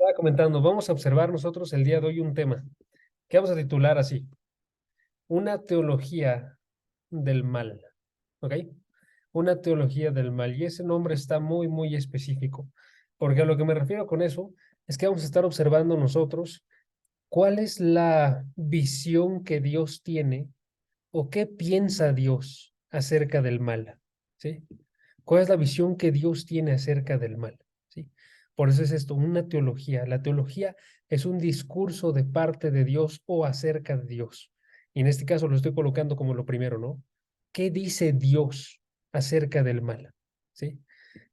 estaba comentando, vamos a observar nosotros el día de hoy un tema que vamos a titular así, una teología del mal, ¿ok? Una teología del mal. Y ese nombre está muy, muy específico, porque a lo que me refiero con eso es que vamos a estar observando nosotros cuál es la visión que Dios tiene o qué piensa Dios acerca del mal, ¿sí? ¿Cuál es la visión que Dios tiene acerca del mal? ¿Sí? Por eso es esto, una teología. La teología es un discurso de parte de Dios o acerca de Dios. Y en este caso lo estoy colocando como lo primero, ¿no? ¿Qué dice Dios acerca del mal? ¿Sí?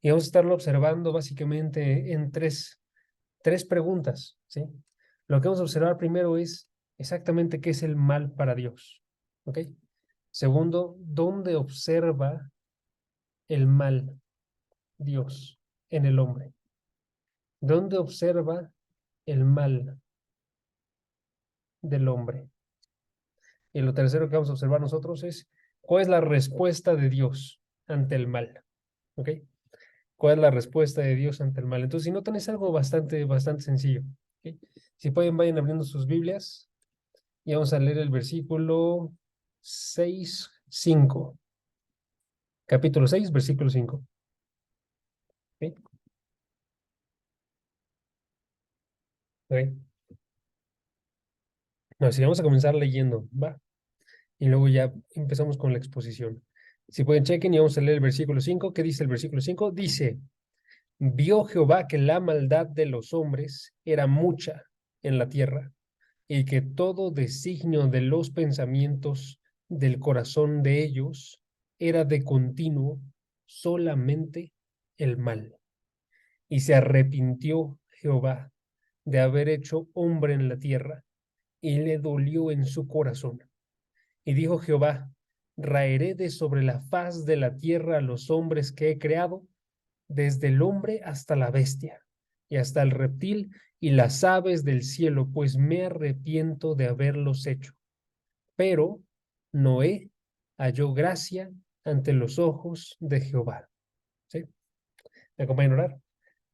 Y vamos a estarlo observando básicamente en tres preguntas, ¿sí? Lo que vamos a observar primero es exactamente qué es el mal para Dios, ¿ok? Segundo, ¿dónde observa el mal Dios en el hombre? ¿Dónde observa el mal del hombre? Y lo tercero que vamos a observar nosotros es cuál es la respuesta de Dios ante el mal. ¿Ok? ¿Cuál es la respuesta de Dios ante el mal? Entonces, si notan, es algo bastante sencillo. ¿Ok? Si pueden, vayan abriendo sus Biblias y vamos a leer el versículo 6:5. Capítulo 6, versículo 5. ¿Ok? ¿Ok? Así vamos a comenzar leyendo, ¿va? Y luego ya empezamos con la exposición. Si pueden, chequen y vamos a leer el versículo 5. ¿Qué dice el versículo 5? Dice, vio Jehová que la maldad de los hombres era mucha en la tierra y que todo designio de los pensamientos del corazón de ellos era de continuo solamente el mal. Y se arrepintió Jehová de haber hecho hombre en la tierra y le dolió en su corazón. Y dijo Jehová, raeré de sobre la faz de la tierra a los hombres que he creado, desde el hombre hasta la bestia, y hasta el reptil y las aves del cielo, pues me arrepiento de haberlos hecho. Pero Noé halló gracia ante los ojos de Jehová. ¿Sí? ¿Me acompañan a orar?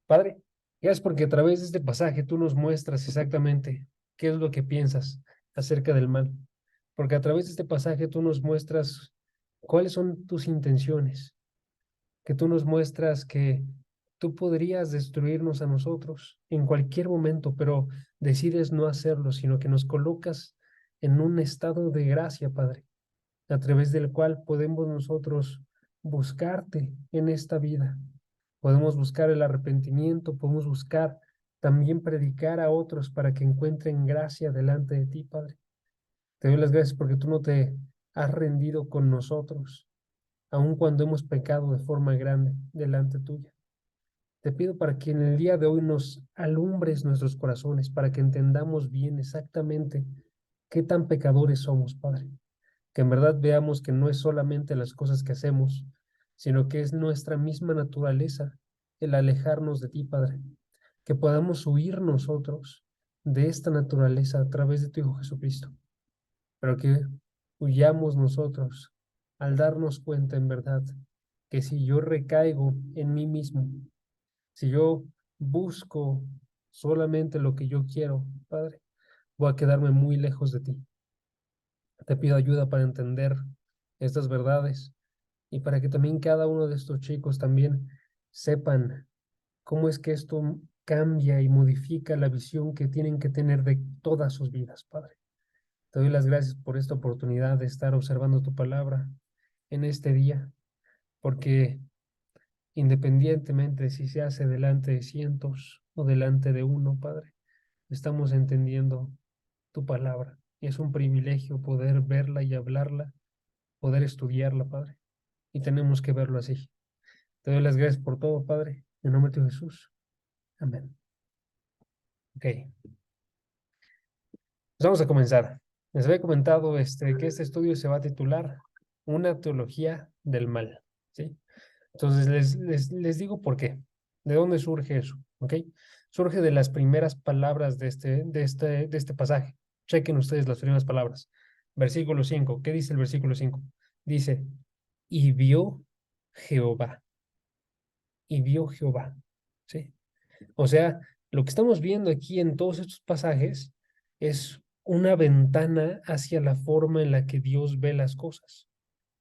Padre, gracias porque a través de este pasaje tú nos muestras exactamente qué es lo que piensas acerca del mal. Porque a través de este pasaje tú nos muestras cuáles son tus intenciones, que tú nos muestras que tú podrías destruirnos a nosotros en cualquier momento, pero decides no hacerlo, sino que nos colocas en un estado de gracia, Padre, a través del cual podemos nosotros buscarte en esta vida. Podemos buscar el arrepentimiento, podemos buscar también predicar a otros para que encuentren gracia delante de ti, Padre. Te doy las gracias porque tú no te has rendido con nosotros, aun cuando hemos pecado de forma grande delante tuya. Te pido para que en el día de hoy nos alumbres nuestros corazones, para que entendamos bien exactamente qué tan pecadores somos, Padre. Que en verdad veamos que no es solamente las cosas que hacemos, sino que es nuestra misma naturaleza el alejarnos de ti, Padre. Que podamos huir nosotros de esta naturaleza a través de tu Hijo Jesucristo, pero que huyamos nosotros al darnos cuenta en verdad que si yo recaigo en mí mismo, si yo busco solamente lo que yo quiero, Padre, voy a quedarme muy lejos de ti. Te pido ayuda para entender estas verdades y para que también cada uno de estos chicos también sepan cómo es que esto cambia y modifica la visión que tienen que tener de todas sus vidas, Padre. Te doy las gracias por esta oportunidad de estar observando tu palabra en este día, porque independientemente si se hace delante de cientos o delante de uno, Padre, estamos entendiendo tu palabra. Y es un privilegio poder verla y hablarla, poder estudiarla, Padre. Y tenemos que verlo así. Te doy las gracias por todo, Padre. En nombre de Jesús. Amén. Ok, pues vamos a comenzar. Les había comentado que este estudio se va a titular Una teología del mal. ¿Sí? Entonces les digo por qué. ¿De dónde surge eso? ¿Ok? Surge de las primeras palabras de este pasaje. Chequen ustedes las primeras palabras. Versículo 5. ¿Qué dice el versículo 5? Dice, y vio Jehová. Y vio Jehová. ¿Sí? O sea, Lo que estamos viendo aquí en todos estos pasajes es una ventana hacia la forma en la que Dios ve las cosas.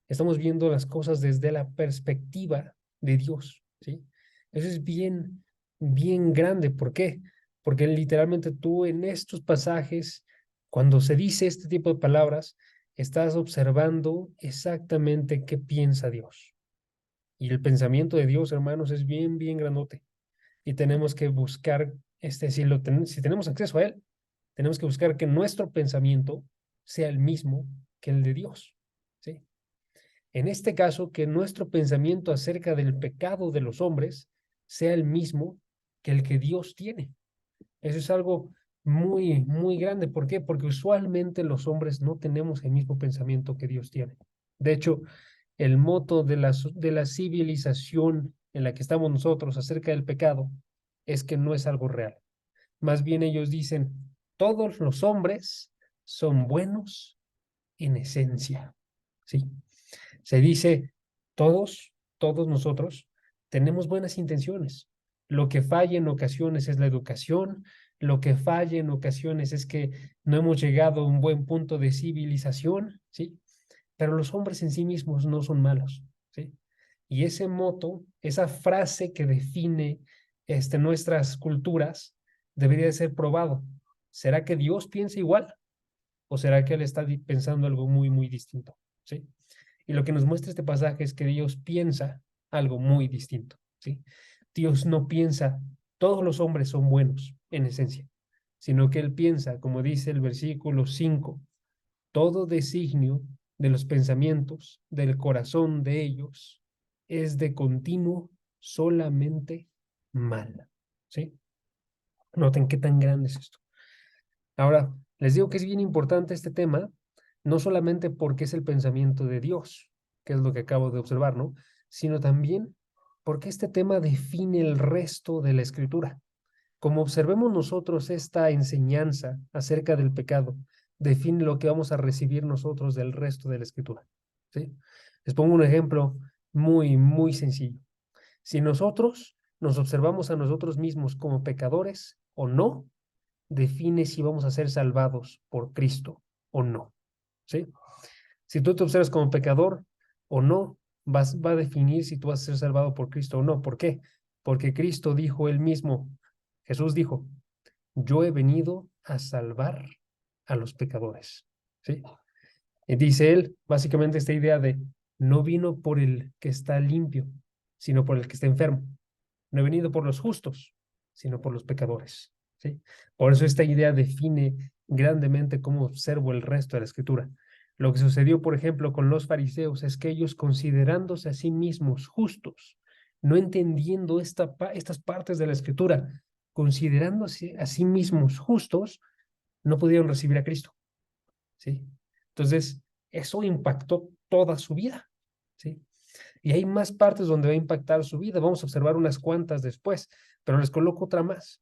Estamos viendo las cosas desde la perspectiva de Dios, ¿sí? Eso es bien, bien grande. ¿Por qué? Porque literalmente tú en estos pasajes, cuando se dice este tipo de palabras, estás observando exactamente qué piensa Dios. Y el pensamiento de Dios, hermanos, es bien, bien grandote. Y tenemos que buscar, si tenemos acceso a él, tenemos que buscar que nuestro pensamiento sea el mismo que el de Dios, ¿sí? En este caso, que nuestro pensamiento acerca del pecado de los hombres sea el mismo que el que Dios tiene. Eso es algo muy, muy grande. ¿Por qué? Porque usualmente los hombres no tenemos el mismo pensamiento que Dios tiene. De hecho, el moto de la civilización en la que estamos nosotros acerca del pecado es que no es algo real. Más bien ellos dicen, todos los hombres son buenos en esencia. ¿Sí? Se dice, todos nosotros tenemos buenas intenciones. Lo que falla en ocasiones es la educación, lo que falla en ocasiones es que no hemos llegado a un buen punto de civilización, ¿sí? Pero los hombres en sí mismos no son malos, ¿sí? Y ese moto, esa frase que define nuestras culturas, debería de ser probado. ¿Será que Dios piensa igual? ¿O será que Él está pensando algo muy, muy distinto? ¿Sí? Y lo que nos muestra este pasaje es que Dios piensa algo muy distinto, ¿sí? Dios no piensa, todos los hombres son buenos en esencia, sino que Él piensa, como dice el versículo 5, todo designio de los pensamientos del corazón de ellos es de continuo solamente mal, ¿sí? Noten qué tan grande es esto. Ahora, les digo que es bien importante este tema, no solamente porque es el pensamiento de Dios, que es lo que acabo de observar, ¿no? Sino también porque este tema define el resto de la escritura. Como observemos nosotros esta enseñanza acerca del pecado, define lo que vamos a recibir nosotros del resto de la escritura, ¿sí? Les pongo un ejemplo muy, muy sencillo. Si nosotros nos observamos a nosotros mismos como pecadores o no, define si vamos a ser salvados por Cristo o no, ¿sí? Si tú te observas como pecador o no, va a definir si tú vas a ser salvado por Cristo o no. ¿Por qué? Porque Cristo dijo él mismo, Jesús dijo, yo he venido a salvar a los pecadores, ¿sí? Y dice él, básicamente esta idea de no vino por el que está limpio, sino por el que está enfermo. No he venido por los justos, sino por los pecadores, ¿sí? Por eso esta idea define grandemente cómo observo el resto de la escritura. Lo que sucedió, por ejemplo, con los fariseos es que ellos, considerándose a sí mismos justos, no entendiendo estas partes de la escritura, considerándose a sí mismos justos, no pudieron recibir a Cristo, ¿sí? Entonces, eso impactó toda su vida, ¿sí? Y hay más partes donde va a impactar su vida. Vamos a observar unas cuantas después, pero les coloco otra más,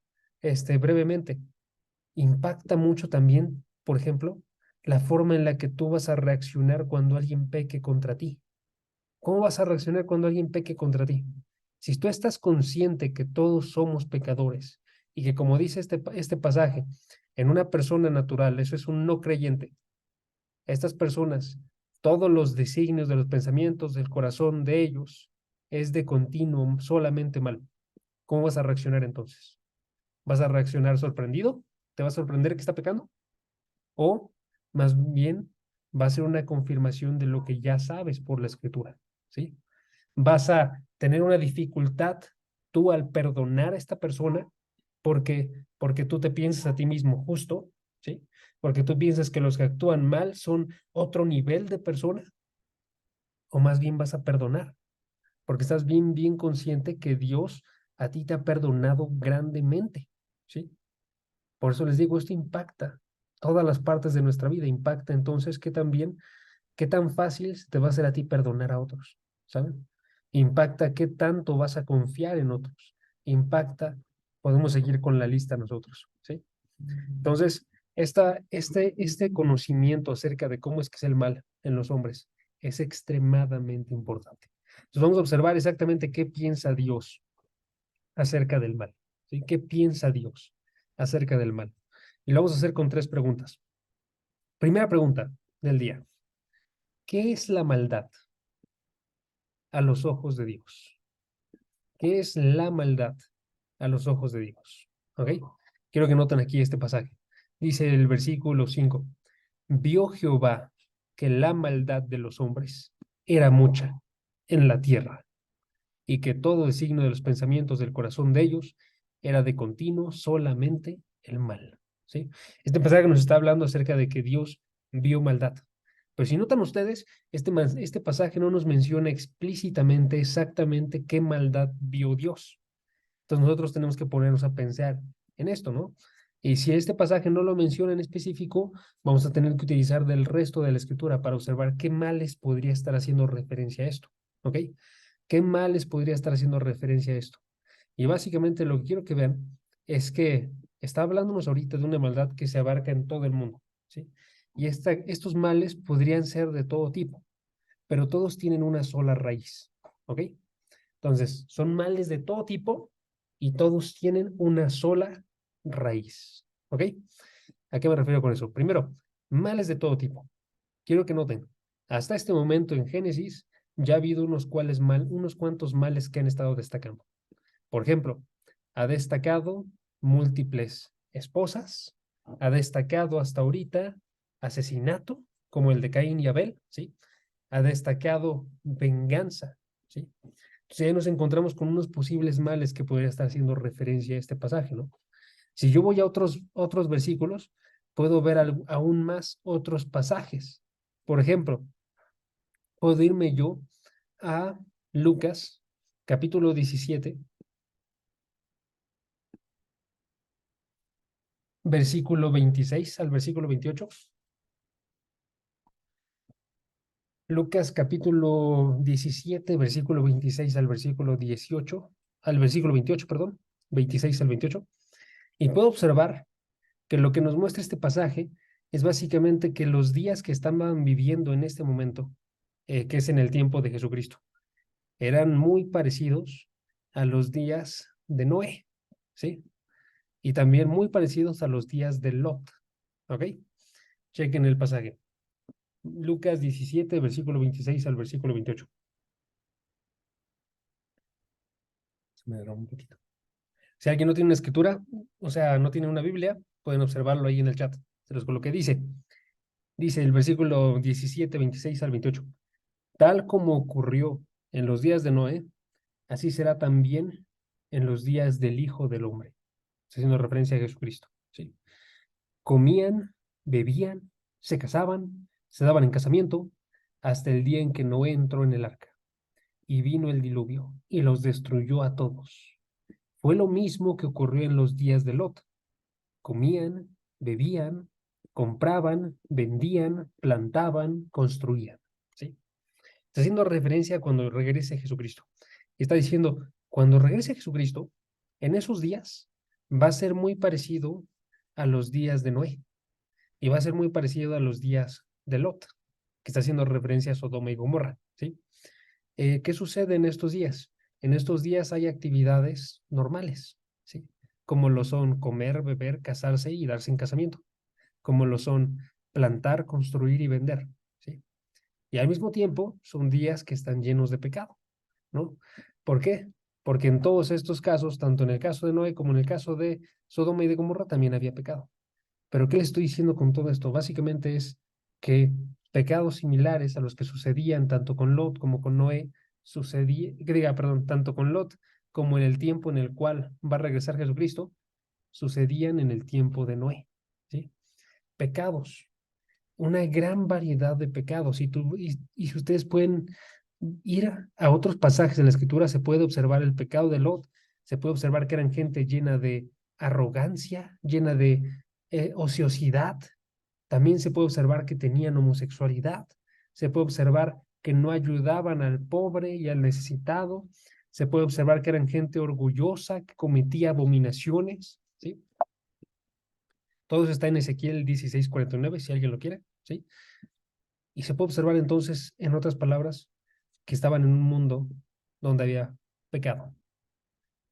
brevemente. Impacta mucho también, por ejemplo, la forma en la que tú vas a reaccionar cuando alguien peque contra ti. ¿Cómo vas a reaccionar cuando alguien peque contra ti? Si tú estás consciente que todos somos pecadores y que, como dice este pasaje, en una persona natural, eso es un no creyente, estas personas, todos los designios de los pensamientos del corazón de ellos es de continuo solamente mal. ¿Cómo vas a reaccionar entonces? ¿Vas a reaccionar sorprendido? ¿Te va a sorprender que está pecando? ¿O más bien va a ser una confirmación de lo que ya sabes por la escritura? ¿Sí? ¿Vas a tener una dificultad tú al perdonar a esta persona porque tú te piensas a ti mismo justo, ¿sí? Porque tú piensas que los que actúan mal son otro nivel de persona, o más bien vas a perdonar, porque estás bien, bien consciente que Dios a ti te ha perdonado grandemente, ¿sí? Por eso les digo, esto impacta todas las partes de nuestra vida, impacta entonces que también, qué tan fácil te va a hacer a ti perdonar a otros, ¿saben? Impacta qué tanto vas a confiar en otros, impacta, podemos seguir con la lista nosotros, ¿sí? Entonces, este conocimiento acerca de cómo es que es el mal en los hombres es extremadamente importante. Entonces, vamos a observar exactamente qué piensa Dios acerca del mal. ¿Sí? ¿Qué piensa Dios acerca del mal? Y lo vamos a hacer con 3 preguntas. Primera pregunta del día. ¿Qué es la maldad a los ojos de Dios? ¿Qué es la maldad a los ojos de Dios? ¿Ok? Quiero que noten aquí este pasaje. Dice el versículo 5. Vio Jehová que la maldad de los hombres era mucha en la tierra, y que todo el signo de los pensamientos del corazón de ellos era de continuo solamente el mal. ¿Sí? Este pasaje nos está hablando acerca de que Dios vio maldad. Pero si notan ustedes, este pasaje no nos menciona explícitamente exactamente qué maldad vio Dios. Entonces nosotros tenemos que ponernos a pensar en esto, ¿no? Y si este pasaje no lo menciona en específico, vamos a tener que utilizar del resto de la escritura para observar qué males podría estar haciendo referencia a esto, ¿ok? ¿Qué males podría estar haciendo referencia a esto? Y básicamente lo que quiero que vean es que está hablándonos ahorita de una maldad que se abarca en todo el mundo, ¿sí? Y estos males podrían ser de todo tipo, pero todos tienen una sola raíz, ¿ok? Entonces, son males de todo tipo y todos tienen una sola raíz, ¿ok? ¿A qué me refiero con eso? Primero, males de todo tipo. Quiero que noten, hasta este momento en Génesis ya ha habido unos cuantos males que han estado destacando. Por ejemplo, ha destacado múltiples esposas, ha destacado hasta ahorita asesinato, como el de Caín y Abel, ¿sí? Ha destacado venganza, ¿sí? Entonces ya nos encontramos con unos posibles males que podría estar haciendo referencia a este pasaje, ¿no? Si yo voy a otros versículos, puedo ver aún más otros pasajes. Por ejemplo, puedo irme yo a Lucas, capítulo 17, versículo 26 al versículo 28. Lucas, capítulo 17, versículo 26 al versículo 18, al versículo 28, perdón, 26 al 28. Y puedo observar que lo que nos muestra este pasaje es básicamente que los días que estaban viviendo en este momento, que es en el tiempo de Jesucristo, eran muy parecidos a los días de Noé, ¿sí? Y también muy parecidos a los días de Lot, ¿ok? Chequen el pasaje. Lucas 17, versículo 26 al versículo 28. Se me derrama un poquito. Si alguien no tiene una escritura, o sea, no tiene una Biblia, pueden observarlo ahí en el chat. Se los coloqué. Dice el versículo 17, 26 al 28. Tal como ocurrió en los días de Noé, así será también en los días del Hijo del Hombre. Está haciendo referencia a Jesucristo. ¿Sí? Comían, bebían, se casaban, se daban en casamiento, hasta el día en que Noé entró en el arca. Y vino el diluvio y los destruyó a todos. Fue lo mismo que ocurrió en los días de Lot. Comían, bebían, compraban, vendían, plantaban, construían. ¿Sí? Está haciendo referencia a cuando regrese Jesucristo. Está diciendo, cuando regrese Jesucristo, en esos días va a ser muy parecido a los días de Noé y va a ser muy parecido a los días de Lot, que está haciendo referencia a Sodoma y Gomorra. ¿Sí? ¿Qué sucede en estos días? En estos días hay actividades normales, ¿sí? Como lo son comer, beber, casarse y darse en casamiento, como lo son plantar, construir y vender, ¿sí? Y al mismo tiempo son días que están llenos de pecado, ¿no? ¿Por qué? Porque en todos estos casos, tanto en el caso de Noé como en el caso de Sodoma y de Gomorra, también había pecado. Pero ¿qué le estoy diciendo con todo esto? Básicamente es que pecados similares a los que sucedían tanto con Lot como con Noé, perdón, tanto con Lot como en el tiempo en el cual va a regresar Jesucristo, sucedían en el tiempo de Noé, ¿sí? Pecados, una gran variedad de pecados. Y si ustedes pueden ir a otros pasajes en la Escritura, se puede observar el pecado de Lot, se puede observar que eran gente llena de arrogancia, llena de ociosidad. También se puede observar que tenían homosexualidad, se puede observar que no ayudaban al pobre y al necesitado, se puede observar que eran gente orgullosa, que cometía abominaciones, ¿sí? Todo eso está en Ezequiel 16:49, si alguien lo quiere, ¿sí? Y se puede observar entonces, en otras palabras, que estaban en un mundo donde había pecado,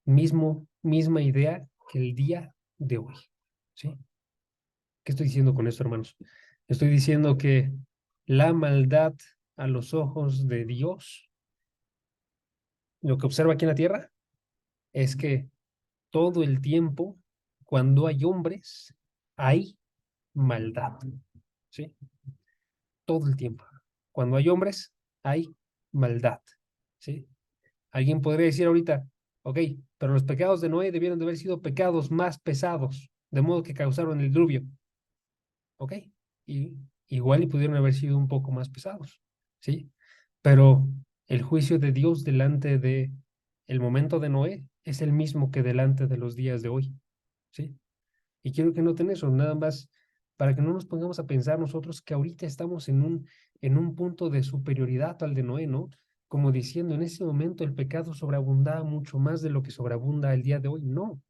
mismo misma idea que el día de hoy. ¿Sí? ¿Qué estoy diciendo con esto, hermanos? Estoy diciendo que la maldad a los ojos de Dios, lo que observa aquí en la tierra, es que todo el tiempo, cuando hay hombres, hay maldad. ¿Sí? Todo el tiempo. Cuando hay hombres, hay maldad. ¿Sí? Alguien podría decir ahorita, ok, pero los pecados de Noé debieron de haber sido pecados más pesados, de modo que causaron el diluvio. Ok, y igual y pudieron haber sido un poco más pesados, ¿sí? Pero el juicio de Dios delante de el momento de Noé es el mismo que delante de los días de hoy, ¿sí? Y quiero que noten eso, nada más para que no nos pongamos a pensar nosotros que ahorita estamos en un punto de superioridad al de Noé, ¿no? Como diciendo, en ese momento el pecado sobreabundaba mucho más de lo que sobreabunda el día de hoy. No,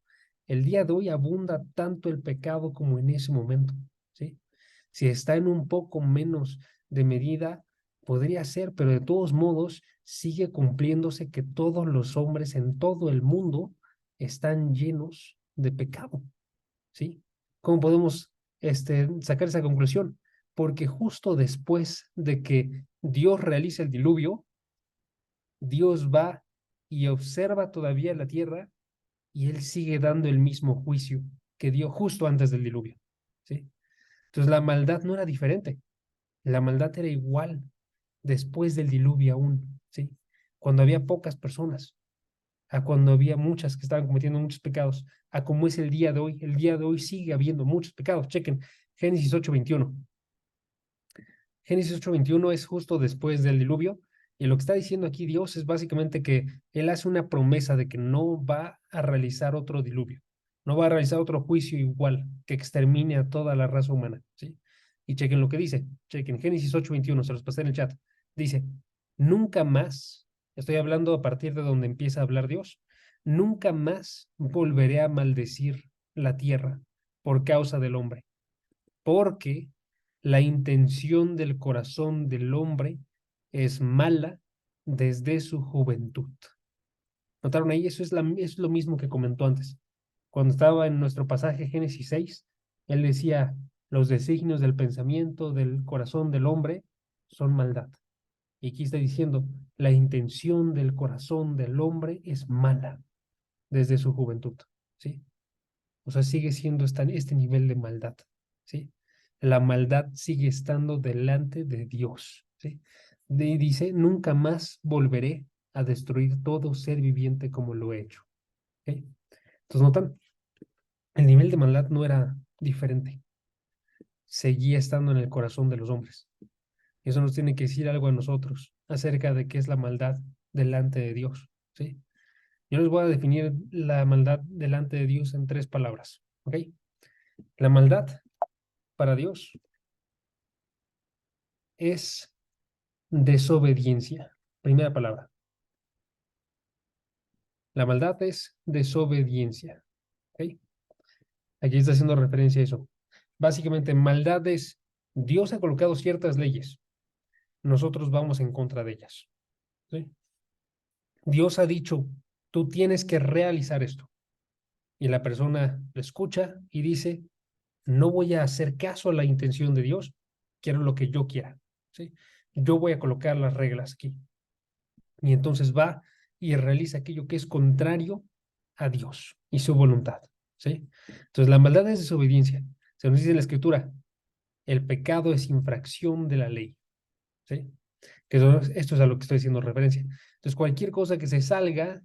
el día de hoy abunda tanto el pecado como en ese momento, ¿sí? Si está en un poco menos de medida, podría ser, pero de todos modos sigue cumpliéndose que todos los hombres en todo el mundo están llenos de pecado, ¿sí? ¿Cómo podemos sacar esa conclusión? Porque justo después de que Dios realiza el diluvio, Dios va y observa todavía la tierra y Él sigue dando el mismo juicio que dio justo antes del diluvio, ¿sí? Entonces la maldad no era diferente, la maldad era igual después del diluvio aún, ¿sí? Cuando había pocas personas, a cuando había muchas que estaban cometiendo muchos pecados, a como es el día de hoy. El día de hoy sigue habiendo muchos pecados. Chequen, Génesis 8:21. Génesis 8:21 es justo después del diluvio, y lo que está diciendo aquí Dios es básicamente que Él hace una promesa de que no va a realizar otro diluvio, no va a realizar otro juicio igual que extermine a toda la raza humana, ¿sí? Y chequen lo que dice, chequen Génesis 8:21, se los pasé en el chat, dice, nunca más, estoy hablando a partir de donde empieza a hablar Dios, nunca más volveré a maldecir la tierra por causa del hombre, porque la intención del corazón del hombre es mala desde su juventud. ¿Notaron ahí? Eso es lo mismo que comentó antes. Cuando estaba en nuestro pasaje Génesis 6, él decía, los designios del pensamiento del corazón del hombre son maldad. Y aquí está diciendo, la intención del corazón del hombre es mala desde su juventud, ¿sí? O sea, sigue siendo este nivel de maldad, ¿sí? La maldad sigue estando delante de Dios, ¿sí? Dice, nunca más volveré a destruir todo ser viviente como lo he hecho, ¿ok? Entonces, ¿notan? El nivel de maldad no era diferente, seguía estando en el corazón de los hombres. Eso nos tiene que decir algo a nosotros acerca de qué es la maldad delante de Dios, ¿sí? Yo les voy a definir la maldad delante de Dios en 3 palabras, ¿ok? La maldad para Dios es desobediencia. Primera palabra. La maldad es desobediencia. ¿Ok? Aquí está haciendo referencia a eso. Básicamente, maldad es Dios ha colocado ciertas leyes. Nosotros vamos en contra de ellas. ¿Sí? Dios ha dicho, tú tienes que realizar esto. Y la persona lo escucha y dice, no voy a hacer caso a la intención de Dios, quiero lo que yo quiera. ¿Sí? Yo voy a colocar las reglas aquí. Y entonces va y realiza aquello que es contrario a Dios y su voluntad, ¿sí? Entonces la maldad es desobediencia. Se nos dice en la Escritura, el pecado es infracción de la ley, ¿sí? Esto es a lo que estoy haciendo referencia. Entonces cualquier cosa que se salga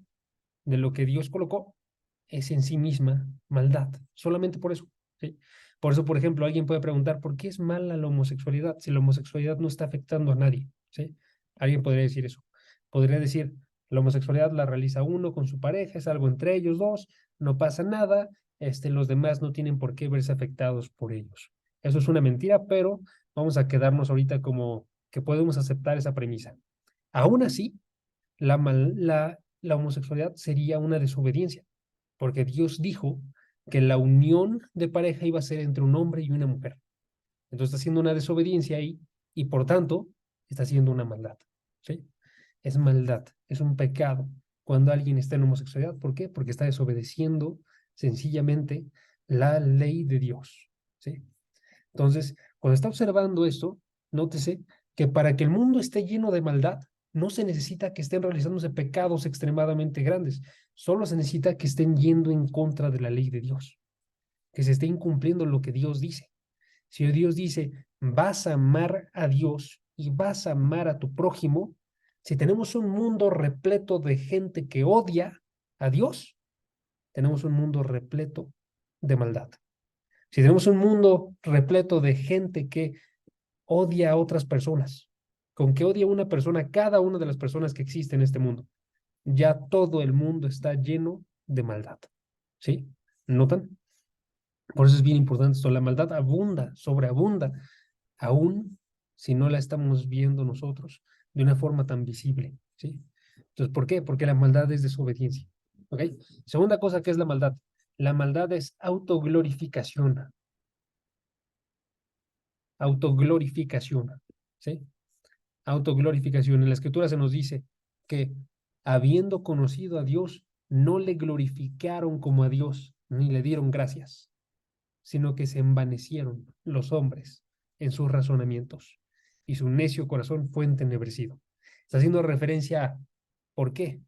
de lo que Dios colocó es en sí misma maldad, solamente por eso, ¿sí? Por eso, por ejemplo, alguien puede preguntar, ¿por qué es mala la homosexualidad si la homosexualidad no está afectando a nadie? ¿Sí? Alguien podría decir eso. Podría decir, la homosexualidad la realiza uno con su pareja, es algo entre ellos dos, no pasa nada, los demás no tienen por qué verse afectados por ellos. Eso es una mentira, pero vamos a quedarnos ahorita como que podemos aceptar esa premisa. Aún así, la homosexualidad sería una desobediencia, porque Dios dijo que la unión de pareja iba a ser entre un hombre y una mujer. Entonces está haciendo una desobediencia ahí y por tanto está haciendo una maldad, ¿sí? Es maldad, es un pecado cuando alguien está en homosexualidad. ¿Por qué? Porque está desobedeciendo sencillamente la ley de Dios, ¿sí? Entonces, cuando está observando esto, nótese que para que el mundo esté lleno de maldad, no se necesita que estén realizándose pecados extremadamente grandes, solo se necesita que estén yendo en contra de la ley de Dios, que se esté incumpliendo lo que Dios dice. Si Dios dice, vas a amar a Dios y vas a amar a tu prójimo, si tenemos un mundo repleto de gente que odia a Dios, tenemos un mundo repleto de maldad. Si tenemos un mundo repleto de gente que odia a otras personas, con que odia a una persona, cada una de las personas que existen en este mundo, ya todo el mundo está lleno de maldad. ¿Sí? ¿Notan? Por eso es bien importante esto. La maldad abunda, sobreabunda, aún si no la estamos viendo nosotros de una forma tan visible. ¿Sí? Entonces, ¿por qué? Porque la maldad es desobediencia. ¿Ok? Segunda cosa que es la maldad. La maldad es autoglorificación. Autoglorificación. ¿Sí? Autoglorificación. En la escritura se nos dice que habiendo conocido a Dios, no le glorificaron como a Dios, ni le dieron gracias, sino que se envanecieron los hombres en sus razonamientos, y su necio corazón fue entenebrecido. Está haciendo referencia a ¿por qué?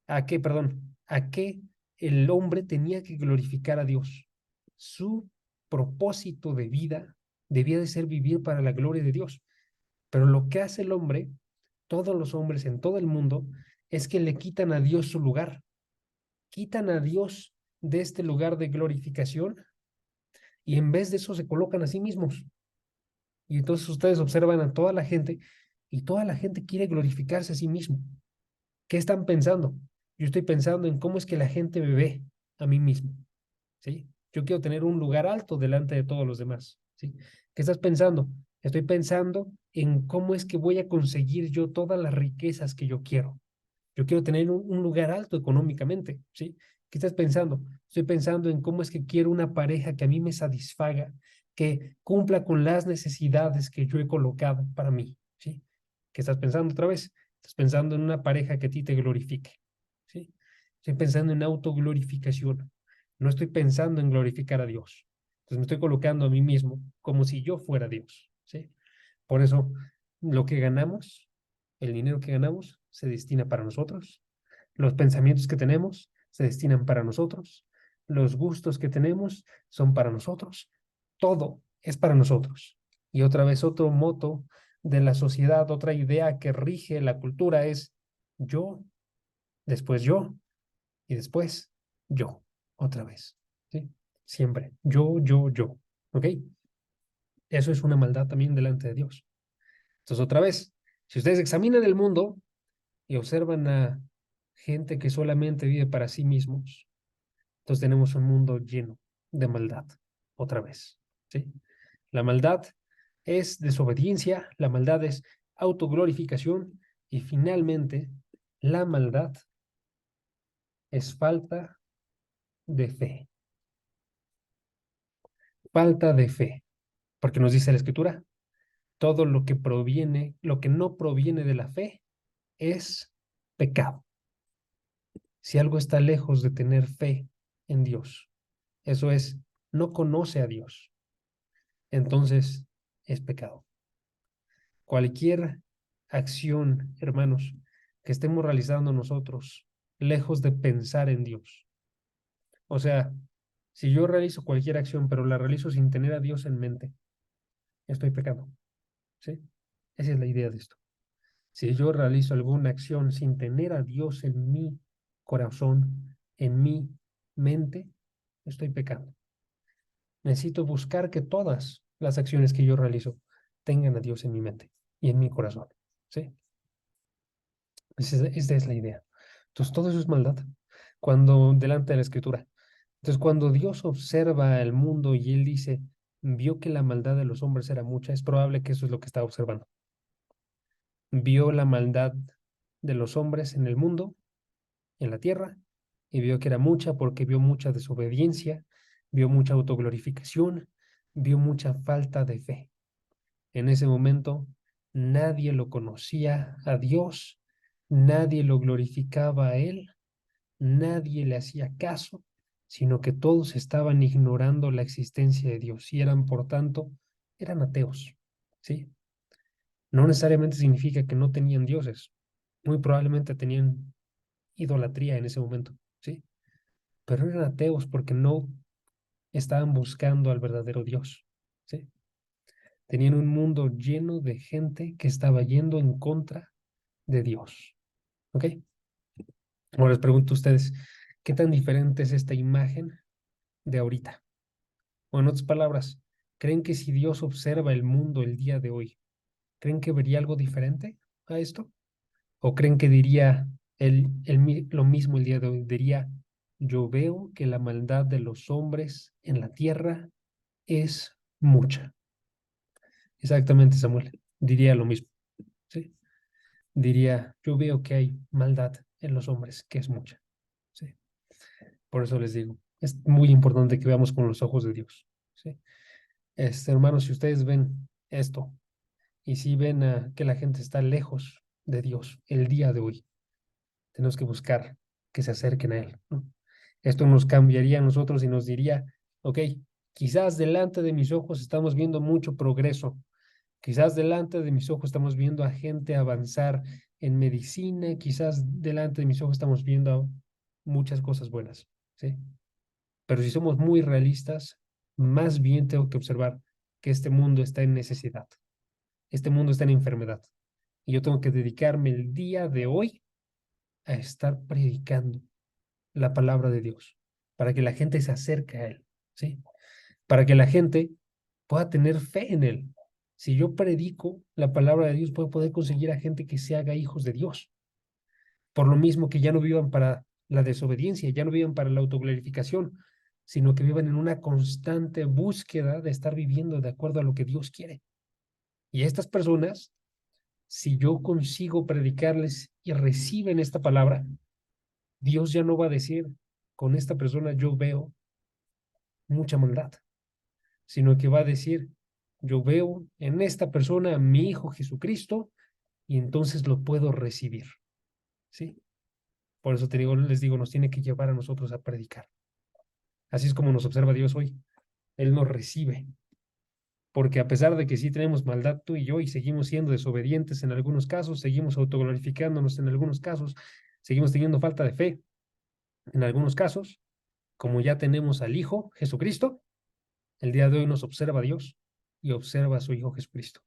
¿A qué, perdón? ¿A qué el hombre tenía que glorificar a Dios? Su propósito de vida debía de ser vivir para la gloria de Dios. Pero lo que hace el hombre, todos los hombres en todo el mundo, es que le quitan a Dios su lugar, quitan a Dios de este lugar de glorificación y en vez de eso se colocan a sí mismos. Y entonces ustedes observan a toda la gente y toda la gente quiere glorificarse a sí mismo. ¿Qué están pensando? Yo estoy pensando en cómo es que la gente me ve a mí mismo, ¿sí? Yo quiero tener un lugar alto delante de todos los demás, ¿sí? ¿Qué estás pensando? Estoy pensando en cómo es que voy a conseguir yo todas las riquezas que yo quiero. Yo quiero tener un lugar alto económicamente, ¿sí? ¿Qué estás pensando? Estoy pensando en cómo es que quiero una pareja que a mí me satisfaga, que cumpla con las necesidades que yo he colocado para mí, ¿sí? ¿Qué estás pensando otra vez? Estás pensando en una pareja que a ti te glorifique, ¿sí? Estoy pensando en autoglorificación. No estoy pensando en glorificar a Dios. Entonces me estoy colocando a mí mismo como si yo fuera Dios, ¿sí? Por eso, lo que ganamos, el dinero que ganamos, se destina para nosotros. Los pensamientos que tenemos se destinan para nosotros. Los gustos que tenemos son para nosotros. Todo es para nosotros. Y otra vez, otro moto de la sociedad, otra idea que rige la cultura es yo, después yo y después yo, otra vez. ¿Sí? Siempre. Yo. ¿Ok? Eso es una maldad también delante de Dios. Entonces, otra vez, si ustedes examinan el mundo y observan a gente que solamente vive para sí mismos, entonces tenemos un mundo lleno de maldad, otra vez, ¿sí? La maldad es desobediencia, la maldad es autoglorificación y finalmente la maldad es falta de fe. Falta de fe, porque nos dice la Escritura, todo lo que proviene, lo que no proviene de la fe es pecado. Si algo está lejos de tener fe en Dios, eso es, no conoce a Dios, entonces es pecado. Cualquier acción, hermanos, que estemos realizando nosotros, lejos de pensar en Dios. O sea, si yo realizo cualquier acción, pero la realizo sin tener a Dios en mente, estoy pecando. ¿Sí? Esa es la idea de esto. Si yo realizo alguna acción sin tener a Dios en mi corazón, en mi mente, estoy pecando. Necesito buscar que todas las acciones que yo realizo tengan a Dios en mi mente y en mi corazón. ¿Sí? Esta es la idea. Entonces, todo eso es maldad cuando delante de la escritura. Entonces, cuando Dios observa el mundo y él dice, vio que la maldad de los hombres era mucha, es probable que eso es lo que estaba observando. Vio la maldad de los hombres en el mundo, en la tierra, y vio que era mucha porque vio mucha desobediencia, vio mucha autoglorificación, vio mucha falta de fe. En ese momento, nadie lo conocía a Dios, nadie lo glorificaba a Él, nadie le hacía caso, sino que todos estaban ignorando la existencia de Dios y eran, por tanto, eran ateos, ¿sí? No necesariamente significa que no tenían dioses, muy probablemente tenían idolatría en ese momento, ¿sí? Pero eran ateos porque no estaban buscando al verdadero Dios, ¿sí? Tenían un mundo lleno de gente que estaba yendo en contra de Dios, ¿ok? Ahora les pregunto a ustedes, ¿qué tan diferente es esta imagen de ahorita? O en otras palabras, ¿creen que si Dios observa el mundo el día de hoy, creen que vería algo diferente a esto? ¿O creen que diría lo mismo el día de hoy? Diría, yo veo que la maldad de los hombres en la tierra es mucha. Exactamente, Samuel. Diría lo mismo, ¿sí? Diría, yo veo que hay maldad en los hombres, que es mucha, ¿sí? Por eso les digo, es muy importante que veamos con los ojos de Dios, ¿sí? Hermanos, si ustedes ven esto y si ven que la gente está lejos de Dios el día de hoy, tenemos que buscar que se acerquen a Él, ¿no? Esto nos cambiaría a nosotros y nos diría, ok, quizás delante de mis ojos estamos viendo mucho progreso, quizás delante de mis ojos estamos viendo a gente avanzar en medicina, quizás delante de mis ojos estamos viendo muchas cosas buenas, ¿sí? Pero si somos muy realistas, más bien tengo que observar que este mundo está en necesidad, este mundo está en enfermedad, y yo tengo que dedicarme el día de hoy a estar predicando la palabra de Dios, para que la gente se acerque a Él, ¿sí? Para que la gente pueda tener fe en Él. Si yo predico la palabra de Dios, puedo poder conseguir a gente que se haga hijos de Dios. Por lo mismo que ya no vivan para la desobediencia, ya no vivan para la autoglorificación, sino que vivan en una constante búsqueda de estar viviendo de acuerdo a lo que Dios quiere. Y estas personas, si yo consigo predicarles y reciben esta palabra, Dios ya no va a decir, con esta persona yo veo mucha maldad, sino que va a decir, yo veo en esta persona a mi Hijo Jesucristo y entonces lo puedo recibir, ¿sí? Por eso les digo, nos tiene que llevar a nosotros a predicar. Así es como nos observa Dios hoy. Él nos recibe, porque a pesar de que sí tenemos maldad tú y yo y seguimos siendo desobedientes en algunos casos, seguimos autoglorificándonos en algunos casos, seguimos teniendo falta de fe en algunos casos, como ya tenemos al Hijo Jesucristo, el día de hoy nos observa Dios y observa a su Hijo Jesucristo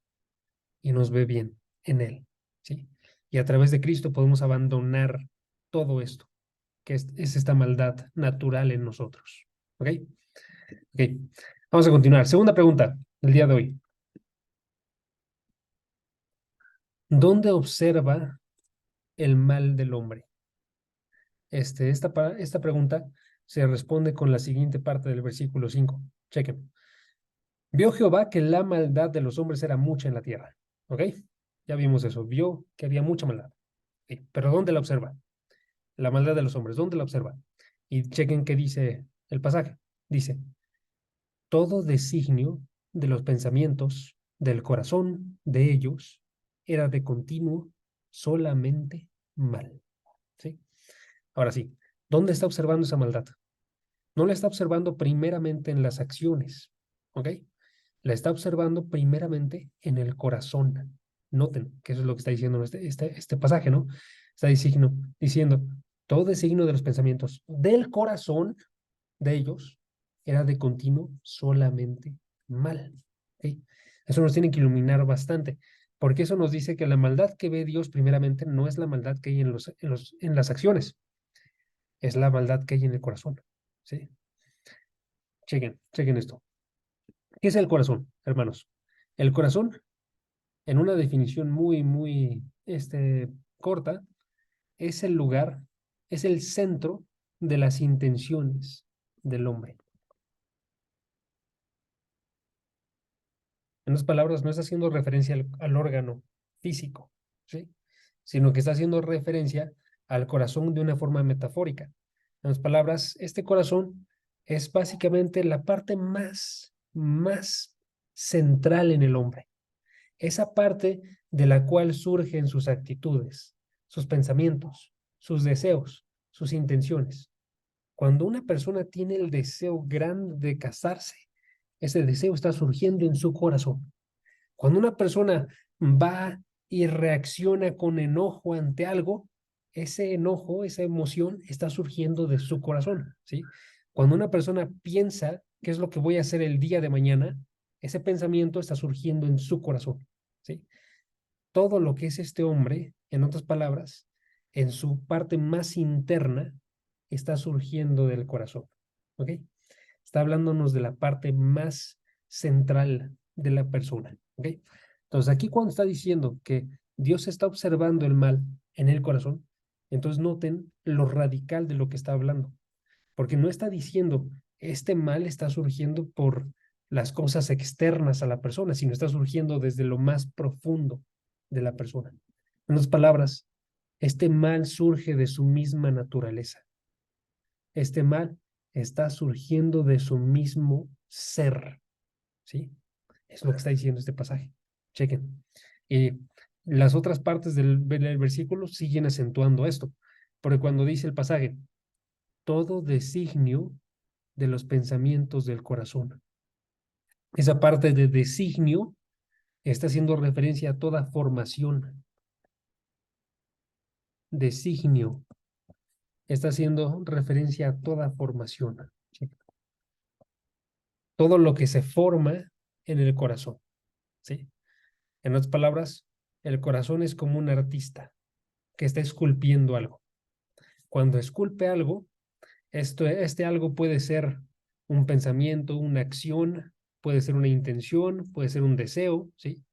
y nos ve bien en Él, ¿sí? Y a través de Cristo podemos abandonar todo esto, que es esta maldad natural en nosotros, ¿ok? Ok, vamos a continuar. Segunda pregunta del día de hoy. ¿Dónde observa el mal del hombre? Esta pregunta se responde con la siguiente parte del versículo 5. Chequen. Vio Jehová que la maldad de los hombres era mucha en la tierra. ¿Ok? Ya vimos eso. Vio que había mucha maldad. Ok, pero ¿dónde la observa? La maldad de los hombres. ¿Dónde la observa? Y chequen qué dice el pasaje. Dice, todo designio de los pensamientos del corazón de ellos era de continuo solamente mal. ¿Sí? Ahora sí, ¿dónde está observando esa maldad? No la está observando primeramente en las acciones, ¿ok? La está observando primeramente en el corazón. Noten que eso es lo que está diciendo este pasaje, ¿no? Está diciendo, todo designio de los pensamientos del corazón de ellos era de continuo solamente mal. ¿Ok? Eso nos tiene que iluminar bastante, porque eso nos dice que la maldad que ve Dios primeramente no es la maldad que hay en las acciones, es la maldad que hay en el corazón. ¿Sí? Chequen esto. ¿Qué es el corazón, hermanos? El corazón, en una definición muy corta, es el lugar, es el centro de las intenciones del hombre. En otras palabras, no está haciendo referencia al órgano físico, ¿sí? Sino que está haciendo referencia al corazón de una forma metafórica. En otras palabras, este corazón es básicamente la parte más central en el hombre. Esa parte de la cual surgen sus actitudes, sus pensamientos, sus deseos, sus intenciones. Cuando una persona tiene el deseo grande de casarse, ese deseo está surgiendo en su corazón. Cuando una persona va y reacciona con enojo ante algo, ese enojo, esa emoción está surgiendo de su corazón, ¿sí? Cuando una persona piensa qué es lo que voy a hacer el día de mañana, ese pensamiento está surgiendo en su corazón, ¿sí? Todo lo que es este hombre, en otras palabras, en su parte más interna, está surgiendo del corazón, ¿ok? Está hablándonos de la parte más central de la persona, ¿ok? Entonces, aquí cuando está diciendo que Dios está observando el mal en el corazón, entonces noten lo radical de lo que está hablando, porque no está diciendo este mal está surgiendo por las cosas externas a la persona, sino está surgiendo desde lo más profundo de la persona. En otras palabras, este mal surge de su misma naturaleza. Este mal está surgiendo de su mismo ser, ¿sí? Es lo que está diciendo este pasaje. Chequen. Y las otras partes del versículo siguen acentuando esto, porque cuando dice el pasaje, todo designio de los pensamientos del corazón. Esa parte de designio está haciendo referencia a toda formación. Designio está haciendo referencia a toda formación. Todo lo que se forma en el corazón, ¿sí? En otras palabras, el corazón es como un artista que está esculpiendo algo. Cuando esculpe algo, este algo puede ser un pensamiento, una acción, puede ser una intención, puede ser un deseo, ¿sí?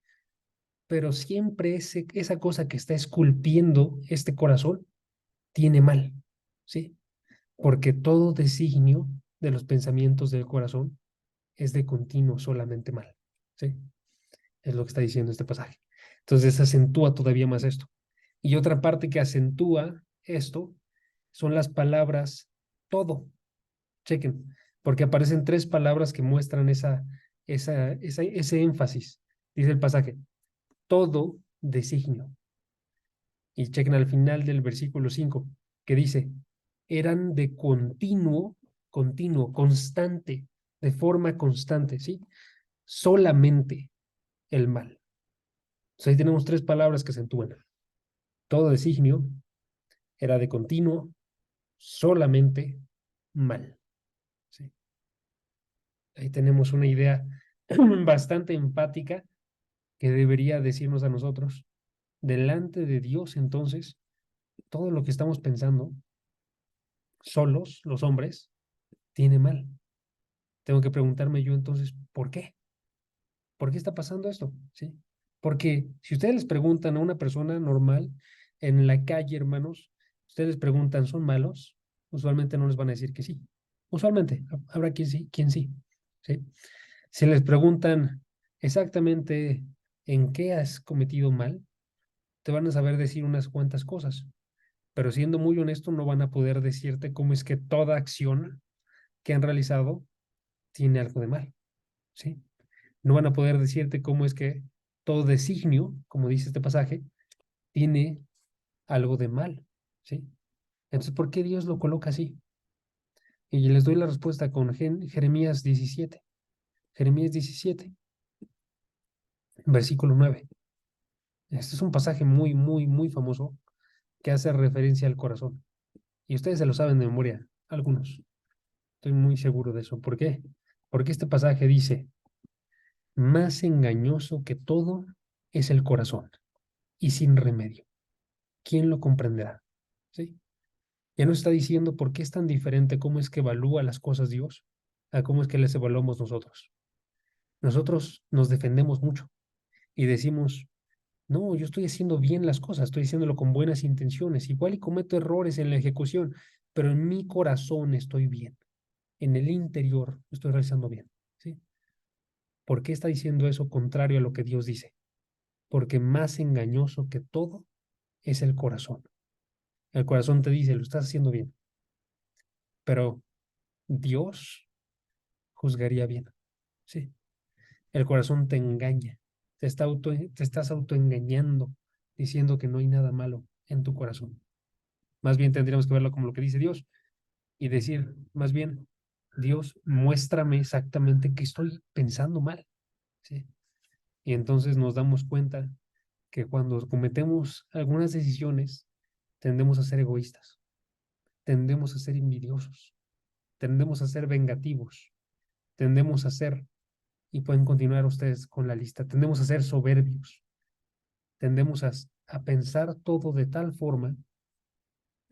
Pero siempre esa cosa que está esculpiendo este corazón tiene mal, ¿sí? Porque todo designio de los pensamientos del corazón es de continuo solamente mal, ¿sí? Es lo que está diciendo este pasaje. Entonces acentúa todavía más esto. Y otra parte que acentúa esto son las palabras todo. Chequen, porque aparecen tres palabras que muestran ese énfasis. Dice el pasaje, todo designio. Y chequen al final del versículo 5 que dice, eran de continuo, constante, de forma constante, ¿sí? Solamente el mal. Entonces ahí tenemos tres palabras que acentúan. Todo designio era de continuo, solamente mal, ¿sí? Ahí tenemos una idea bastante empática que debería decirnos a nosotros, delante de Dios, entonces, todo lo que estamos pensando, solos, los hombres, tiene mal. Tengo que preguntarme yo entonces, ¿por qué? ¿Por qué está pasando esto? ¿Sí? Porque si ustedes les preguntan a una persona normal en la calle, hermanos, ustedes les preguntan, ¿son malos? Usualmente no les van a decir que sí. Usualmente, habrá quien sí, quien sí. ¿Sí? Si les preguntan exactamente en qué has cometido mal, te van a saber decir unas cuantas cosas, pero siendo muy honesto, no van a poder decirte cómo es que toda acción que han realizado tiene algo de mal, ¿sí? No van a poder decirte cómo es que todo designio, como dice este pasaje, tiene algo de mal, ¿sí? Entonces, ¿por qué Dios lo coloca así? Y les doy la respuesta con Jeremías 17. Jeremías 17, versículo 9. Este es un pasaje muy famoso que hace referencia al corazón. Y ustedes se lo saben de memoria, algunos. Estoy muy seguro de eso. ¿Por qué? Porque este pasaje dice, más engañoso que todo es el corazón y sin remedio. ¿Quién lo comprenderá? ¿Sí? Ya nos está diciendo por qué es tan diferente cómo es que evalúa las cosas Dios a cómo es que les evaluamos nosotros. Nosotros nos defendemos mucho y decimos, no, yo estoy haciendo bien las cosas, estoy haciéndolo con buenas intenciones, igual y cometo errores en la ejecución, pero en mi corazón estoy bien, en el interior estoy realizando bien, ¿sí? ¿Por qué está diciendo eso contrario a lo que Dios dice? Porque más engañoso que todo es el corazón. El corazón te dice, lo estás haciendo bien, pero Dios juzgaría bien, ¿sí? El corazón te engaña, te estás autoengañando, diciendo que no hay nada malo en tu corazón. Más bien tendríamos que verlo como lo que dice Dios y decir, más bien, Dios, muéstrame exactamente qué estoy pensando mal, ¿sí? Y entonces nos damos cuenta que cuando cometemos algunas decisiones, tendemos a ser egoístas, tendemos a ser envidiosos, tendemos a ser vengativos, tendemos a ser, y pueden continuar ustedes con la lista, tendemos a ser soberbios, tendemos a pensar todo de tal forma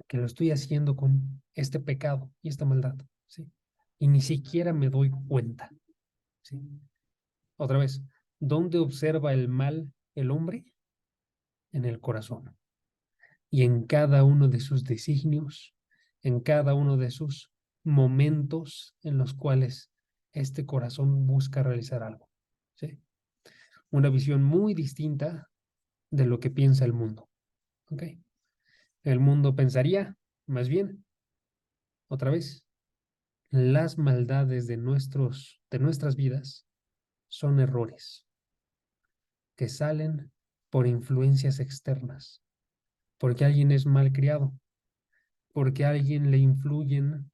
que lo estoy haciendo con este pecado y esta maldad, ¿sí? Y ni siquiera me doy cuenta, ¿sí? Otra vez, ¿dónde observa el mal el hombre? En el corazón. Y en cada uno de sus designios, en cada uno de sus momentos en los cuales este corazón busca realizar algo, ¿sí? Una visión muy distinta de lo que piensa el mundo, ¿ok? El mundo pensaría, más bien, otra vez, las maldades de nuestras vidas son errores que salen por influencias externas, porque alguien es mal criado, porque a alguien le influyen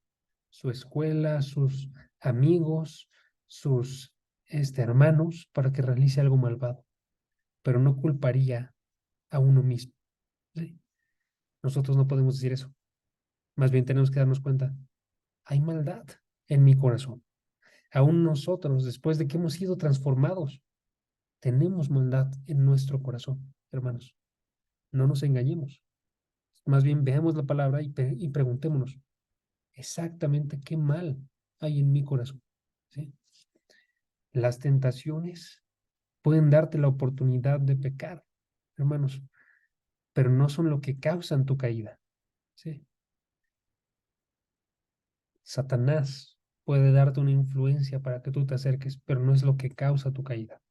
su escuela, sus amigos, sus hermanos para que realice algo malvado, pero no culparía a uno mismo, ¿sí? Nosotros no podemos decir eso. Más bien tenemos que darnos cuenta, hay maldad en mi corazón. Aún nosotros, después de que hemos sido transformados, tenemos maldad en nuestro corazón, hermanos. No nos engañemos. Más bien veamos la palabra y preguntémonos exactamente qué mal hay en mi corazón, ¿sí? Las tentaciones pueden darte la oportunidad de pecar, hermanos, pero no son lo que causan tu caída, ¿sí? Satanás puede darte una influencia para que tú te acerques, pero no es lo que causa tu caída.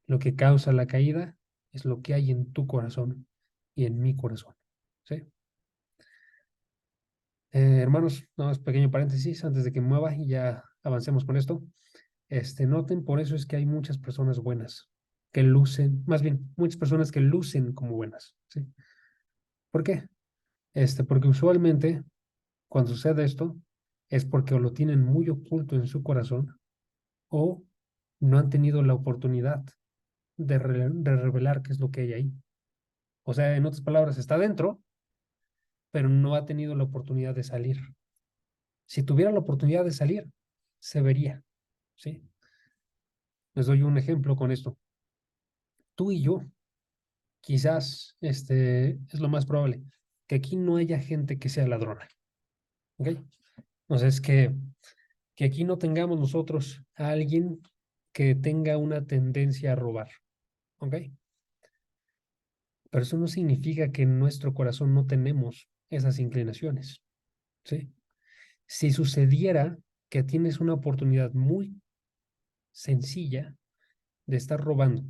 Lo que causa la caída es lo que hay en tu corazón y en mi corazón, ¿sí? Hermanos, no, es pequeño paréntesis antes de que mueva y ya avancemos con esto. Noten, por eso es que hay muchas personas buenas que lucen, más bien, muchas personas que lucen como buenas, ¿sí? ¿Por qué? Porque usualmente cuando sucede esto es porque o lo tienen muy oculto en su corazón o no han tenido la oportunidad de revelar qué es lo que hay ahí. O sea, en otras palabras, está dentro, pero no ha tenido la oportunidad de salir. Si tuviera la oportunidad de salir, se vería, ¿sí? Les doy un ejemplo con esto. Tú y yo, quizás, es lo más probable, que aquí no haya gente que sea ladrona, ¿ok? Entonces, que aquí no tengamos nosotros a alguien que tenga una tendencia a robar, ¿ok? Pero eso no significa que en nuestro corazón no tenemos esas inclinaciones, ¿sí? Si sucediera que tienes una oportunidad muy sencilla de estar robando,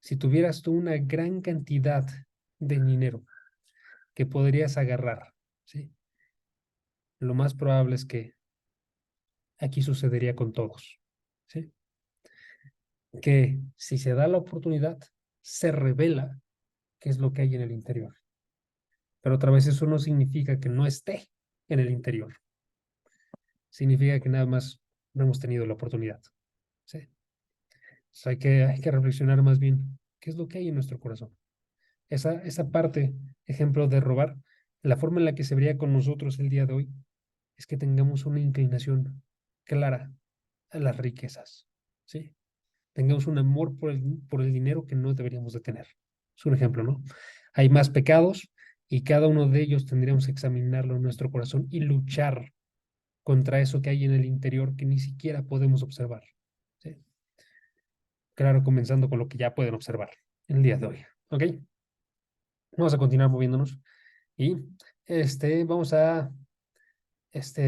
si tuvieras tú una gran cantidad de dinero que podrías agarrar, ¿sí? Lo más probable es que aquí sucedería con todos, ¿sí? Que si se da la oportunidad, se revela qué es lo que hay en el interior. Pero otra vez eso no significa que no esté en el interior. Significa que nada más no hemos tenido la oportunidad, ¿sí? Entonces hay que reflexionar más bien qué es lo que hay en nuestro corazón. Esa parte, ejemplo de robar, la forma en la que se vería con nosotros el día de hoy es que tengamos una inclinación clara a las riquezas, ¿sí? Tengamos un amor por el dinero que no deberíamos de tener. Es un ejemplo, ¿no? Hay más pecados y cada uno de ellos tendríamos que examinarlo en nuestro corazón y luchar contra eso que hay en el interior que ni siquiera podemos observar, ¿sí? Claro, comenzando con lo que ya pueden observar el día de hoy, ¿ok? Vamos a continuar moviéndonos y vamos a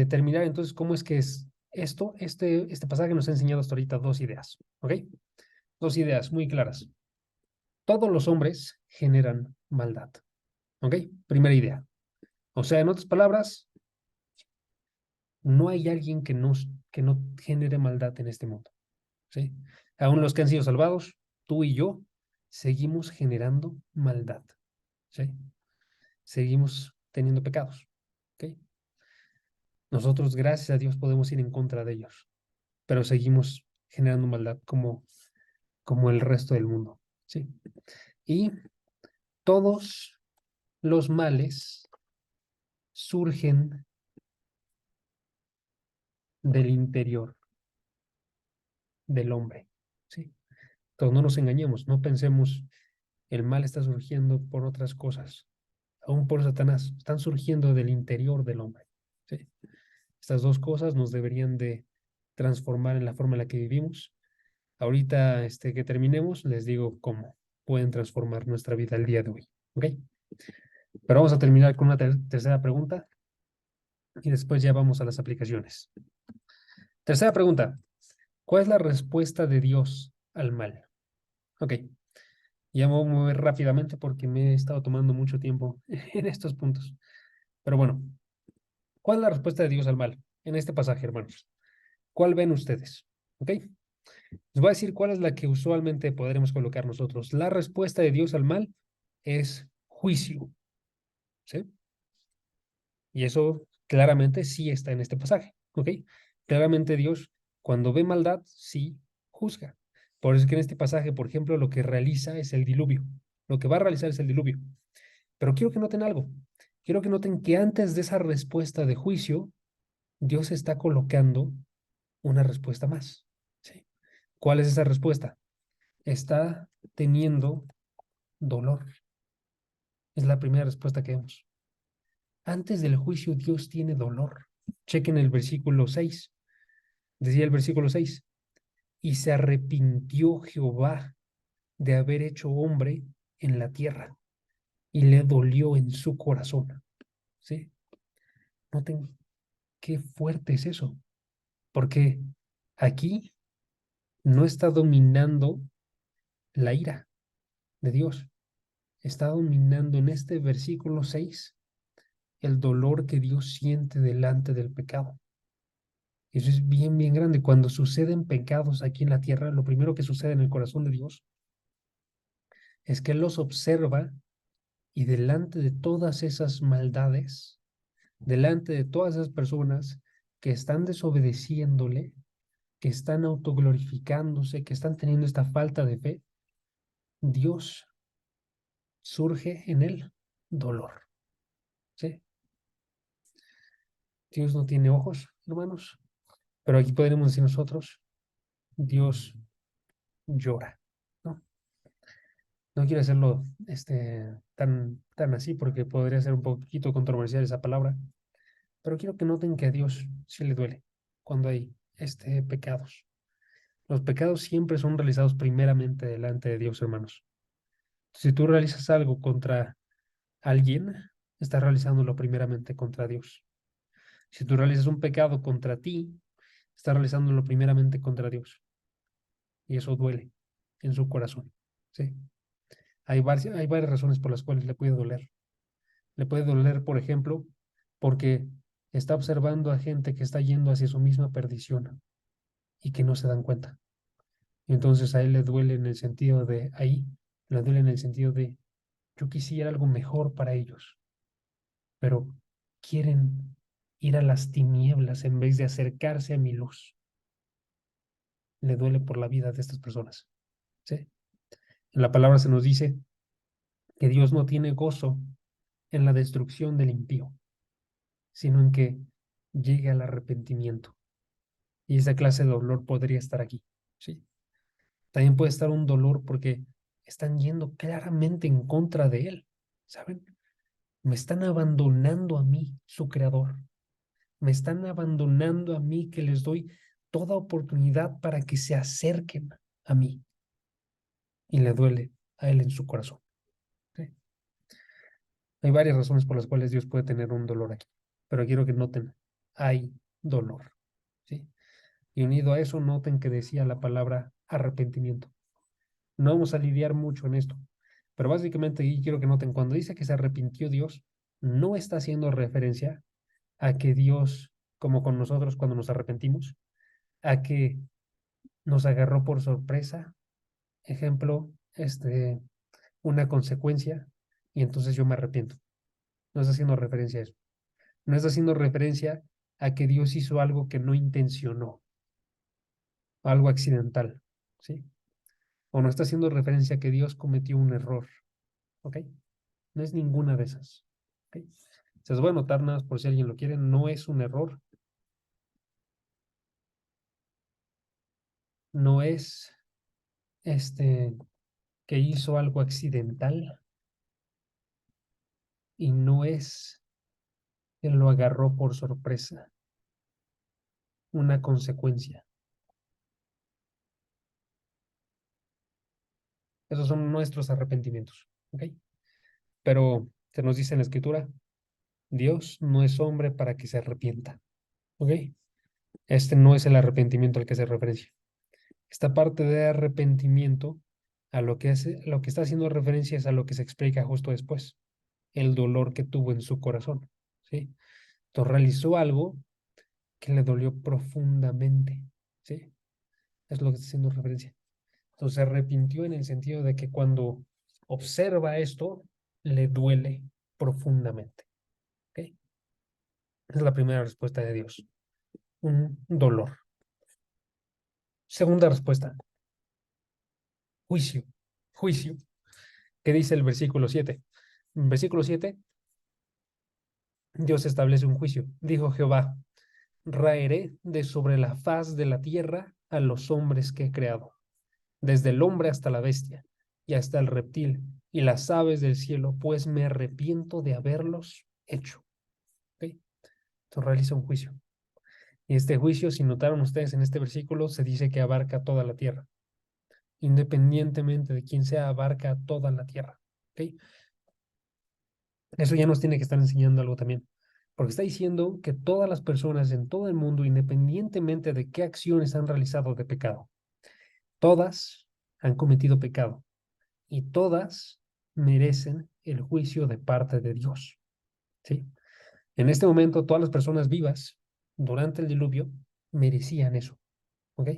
terminar entonces cómo es que es esto, este pasaje nos ha enseñado hasta ahorita dos ideas, ¿ok? Dos ideas muy claras. Todos los hombres generan maldad, ¿ok? Primera idea. O sea, en otras palabras, no hay alguien que no genere maldad en este mundo, ¿sí? Aún los que han sido salvados, tú y yo, seguimos generando maldad, ¿sí? seguimos teniendo pecados. ¿Ok? Nosotros, gracias a Dios, podemos ir en contra de ellos, pero seguimos generando maldad como el resto del mundo. ¿Sí? Y todos los males surgen del interior del hombre. ¿Sí? Entonces no nos engañemos, no pensemos el mal está surgiendo por otras cosas, aún por Satanás, están surgiendo del interior del hombre. ¿Sí? Estas dos cosas nos deberían de transformar en la forma en la que vivimos. Ahorita que terminemos, les digo cómo pueden transformar nuestra vida el día de hoy. ¿Ok? Pero vamos a terminar con una tercera pregunta y después ya vamos a las aplicaciones. Tercera pregunta. ¿Cuál es la respuesta de Dios al mal? Ok. Ya me voy a mover rápidamente porque me he estado tomando mucho tiempo en estos puntos. Pero bueno, ¿cuál es la respuesta de Dios al mal en este pasaje, hermanos? ¿Cuál ven ustedes? ¿Ok? Les voy a decir cuál es la que usualmente podremos colocar nosotros. La respuesta de Dios al mal es juicio. ¿Sí? Y eso claramente sí está en este pasaje. ¿Ok? Claramente Dios, cuando ve maldad, sí juzga. Por eso es que en este pasaje, por ejemplo, lo que realiza es el diluvio. Lo que va a realizar es el diluvio. Pero quiero que noten algo. Quiero que noten que antes de esa respuesta de juicio, Dios está colocando una respuesta más. ¿Sí? ¿Cuál es esa respuesta? Está teniendo dolor. Es la primera respuesta que vemos. Antes del juicio, Dios tiene dolor. Chequen el versículo 6. Decía el versículo 6. Y se arrepintió Jehová de haber hecho hombre en la tierra y le dolió en su corazón. ¿Sí? Noten qué fuerte es eso. Porque aquí no está dominando la ira de Dios. Está dominando en este versículo 6 el dolor que Dios siente delante del pecado. Eso es bien, bien grande. Cuando suceden pecados aquí en la tierra, lo primero que sucede en el corazón de Dios es que Él los observa y delante de todas esas maldades, delante de todas esas personas que están desobedeciéndole, que están autoglorificándose, que están teniendo esta falta de fe, Dios surge en él dolor. ¿Sí? Dios no tiene ojos, hermanos, pero aquí podríamos decir nosotros, Dios llora, ¿no? No quiero hacerlo tan así porque podría ser un poquito controversial esa palabra, pero quiero que noten que a Dios sí le duele cuando hay pecados. Los pecados siempre son realizados primeramente delante de Dios, hermanos. Si tú realizas algo contra alguien, estás realizándolo primeramente contra Dios. Si tú realizas un pecado contra ti, estás realizándolo primeramente contra Dios. Y eso duele en su corazón. ¿Sí? Hay varias razones por las cuales le puede doler. Le puede doler, por ejemplo, porque está observando a gente que está yendo hacia su misma perdición y que no se dan cuenta. Y entonces a él le duele en el sentido de, ahí, le duele en el sentido de, yo quisiera algo mejor para ellos, pero quieren ir a las tinieblas en vez de acercarse a mi luz. Le duele por la vida de estas personas. ¿Sí? En la palabra se nos dice que Dios no tiene gozo en la destrucción del impío, sino en que llegue al arrepentimiento. Y esa clase de dolor podría estar aquí. ¿Sí? También puede estar un dolor porque están yendo claramente en contra de Él. ¿Saben? Me están abandonando a mí, su creador. Me están abandonando a mí que les doy toda oportunidad para que se acerquen a mí. Y le duele a Él en su corazón. ¿Sí? Hay varias razones por las cuales Dios puede tener un dolor aquí, pero quiero que noten, hay dolor, ¿sí? Y unido a eso, noten que decía la palabra arrepentimiento. No vamos a lidiar mucho en esto, pero básicamente y quiero que noten, cuando dice que se arrepintió Dios, no está haciendo referencia a que Dios, como con nosotros cuando nos arrepentimos, a que nos agarró por sorpresa, ejemplo, una consecuencia, y entonces yo me arrepiento. No está haciendo referencia a eso. No está haciendo referencia a que Dios hizo algo que no intencionó, algo accidental, ¿sí? O no está haciendo referencia a que Dios cometió un error, ¿ok? No es ninguna de esas, ¿ok? Se los voy a anotar nada más por si alguien lo quiere. No es un error, no es que hizo algo accidental y no es que lo agarró por sorpresa, una consecuencia. Esos son nuestros arrepentimientos, ¿ok? Pero se nos dice en la Escritura, Dios no es hombre para que se arrepienta, ¿ok? Este no es el arrepentimiento al que hace referencia. Esta parte de arrepentimiento, lo que está haciendo referencia es a lo que se explica justo después, el dolor que tuvo en su corazón, ¿sí? Entonces realizó algo que le dolió profundamente, ¿sí? Es lo que está haciendo referencia. Entonces se arrepintió en el sentido de que cuando observa esto, le duele profundamente, ¿ok? Esa es la primera respuesta de Dios, un dolor. Segunda respuesta, juicio, juicio. ¿Qué dice el versículo 7? En versículo 7, Dios establece un juicio. Dijo Jehová, raeré de sobre la faz de la tierra a los hombres que he creado, desde el hombre hasta la bestia, y hasta el reptil, y las aves del cielo, pues me arrepiento de haberlos hecho. ¿Ok? Entonces realiza un juicio. Y este juicio, si notaron ustedes en este versículo, se dice que abarca toda la tierra. Independientemente de quién sea, abarca toda la tierra. ¿Ok? Eso ya nos tiene que estar enseñando algo también. Porque está diciendo que todas las personas en todo el mundo, independientemente de qué acciones han realizado de pecado, todas han cometido pecado y todas merecen el juicio de parte de Dios. ¿Sí? En este momento, todas las personas vivas durante el diluvio merecían eso. ¿Ok?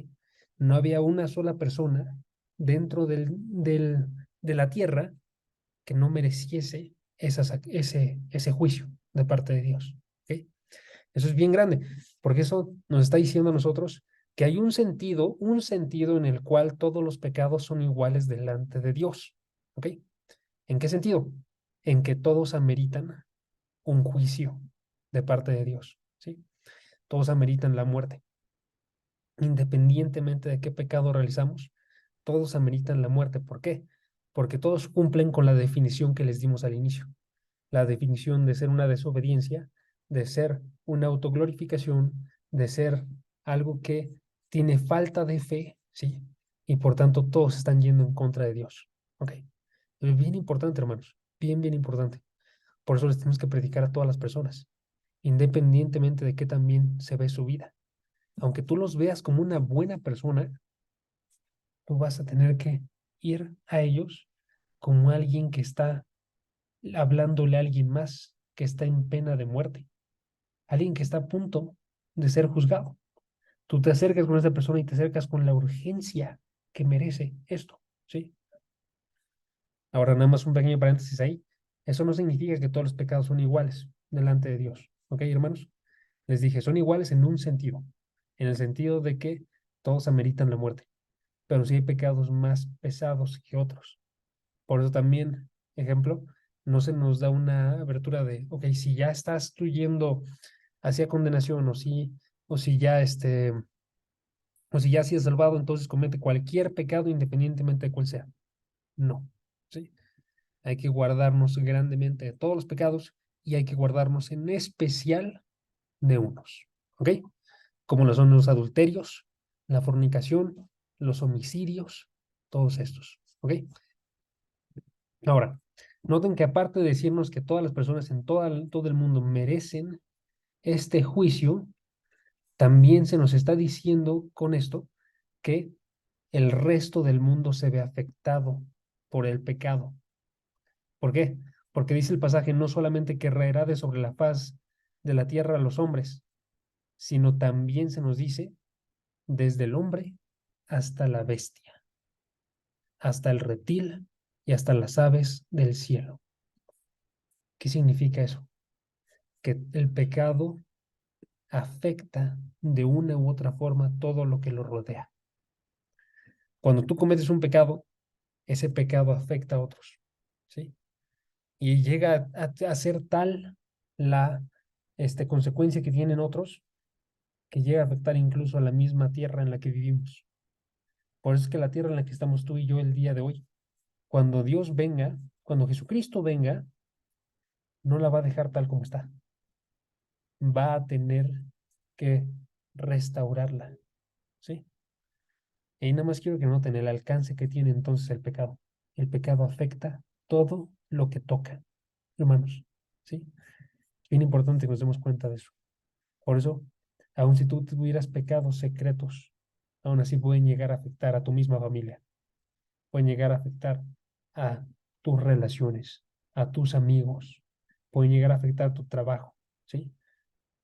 No había una sola persona dentro de la tierra que no mereciese ese juicio de parte de Dios. ¿Ok? Eso es bien grande, porque eso nos está diciendo a nosotros que hay un sentido en el cual todos los pecados son iguales delante de Dios. ¿Ok? ¿En qué sentido? En que todos ameritan un juicio de parte de Dios. ¿Sí? Todos ameritan la muerte. Independientemente de qué pecado realizamos, todos ameritan la muerte. ¿Por qué? Porque todos cumplen con la definición que les dimos al inicio. La definición de ser una desobediencia, de ser una autoglorificación, de ser algo que tiene falta de fe, ¿sí? Y por tanto todos están yendo en contra de Dios. ¿Ok? Es bien importante, hermanos, bien, bien importante. Por eso les tenemos que predicar a todas las personas, independientemente de qué también se ve su vida. Aunque tú los veas como una buena persona, tú vas a tener que ir a ellos como alguien que está hablándole a alguien más que está en pena de muerte, alguien que está a punto de ser juzgado. Tú te acercas con esa persona y te acercas con la urgencia que merece esto, ¿sí? Ahora, nada más un pequeño paréntesis ahí. Eso no significa que todos los pecados son iguales delante de Dios, ¿ok, hermanos? Les dije, son iguales en el sentido de que todos ameritan la muerte, pero sí hay pecados más pesados que otros. Por eso también, ejemplo, no se nos da una abertura de, ok, si ya estás tú yendo hacia condenación o si ya o si ya has sido salvado, entonces comete cualquier pecado independientemente de cuál sea. No, ¿sí? Hay que guardarnos grandemente de todos los pecados y hay que guardarnos en especial de unos, ¿ok? Como lo son los adulterios, la fornicación, los homicidios, todos estos, ¿ok? Ahora, noten que aparte de decirnos que todas las personas en todo el mundo merecen este juicio, también se nos está diciendo con esto que el resto del mundo se ve afectado por el pecado. ¿Por qué? Porque dice el pasaje no solamente que raerá de sobre la faz de la tierra a los hombres, sino también se nos dice desde el hombre hasta la bestia, hasta el reptil y hasta las aves del cielo. ¿Ok? ¿Qué significa eso? Que el pecado afecta de una u otra forma todo lo que lo rodea. Cuando tú cometes un pecado, ese pecado afecta a otros, ¿sí? Y llega a ser tal la consecuencia que tienen otros que llega a afectar incluso a la misma tierra en la que vivimos. Por eso es que la tierra en la que estamos tú y yo el día de hoy, cuando Dios venga, cuando Jesucristo venga, no la va a dejar tal como está. Va a tener que restaurarla, ¿sí? Y nada más quiero que noten el alcance que tiene entonces el pecado. El pecado afecta todo lo que toca, hermanos, ¿sí? Es bien importante que nos demos cuenta de eso. Por eso, aun si tú tuvieras pecados secretos, aún así pueden llegar a afectar a tu misma familia, pueden llegar a afectar a tus relaciones, a tus amigos, pueden llegar a afectar tu trabajo, ¿sí?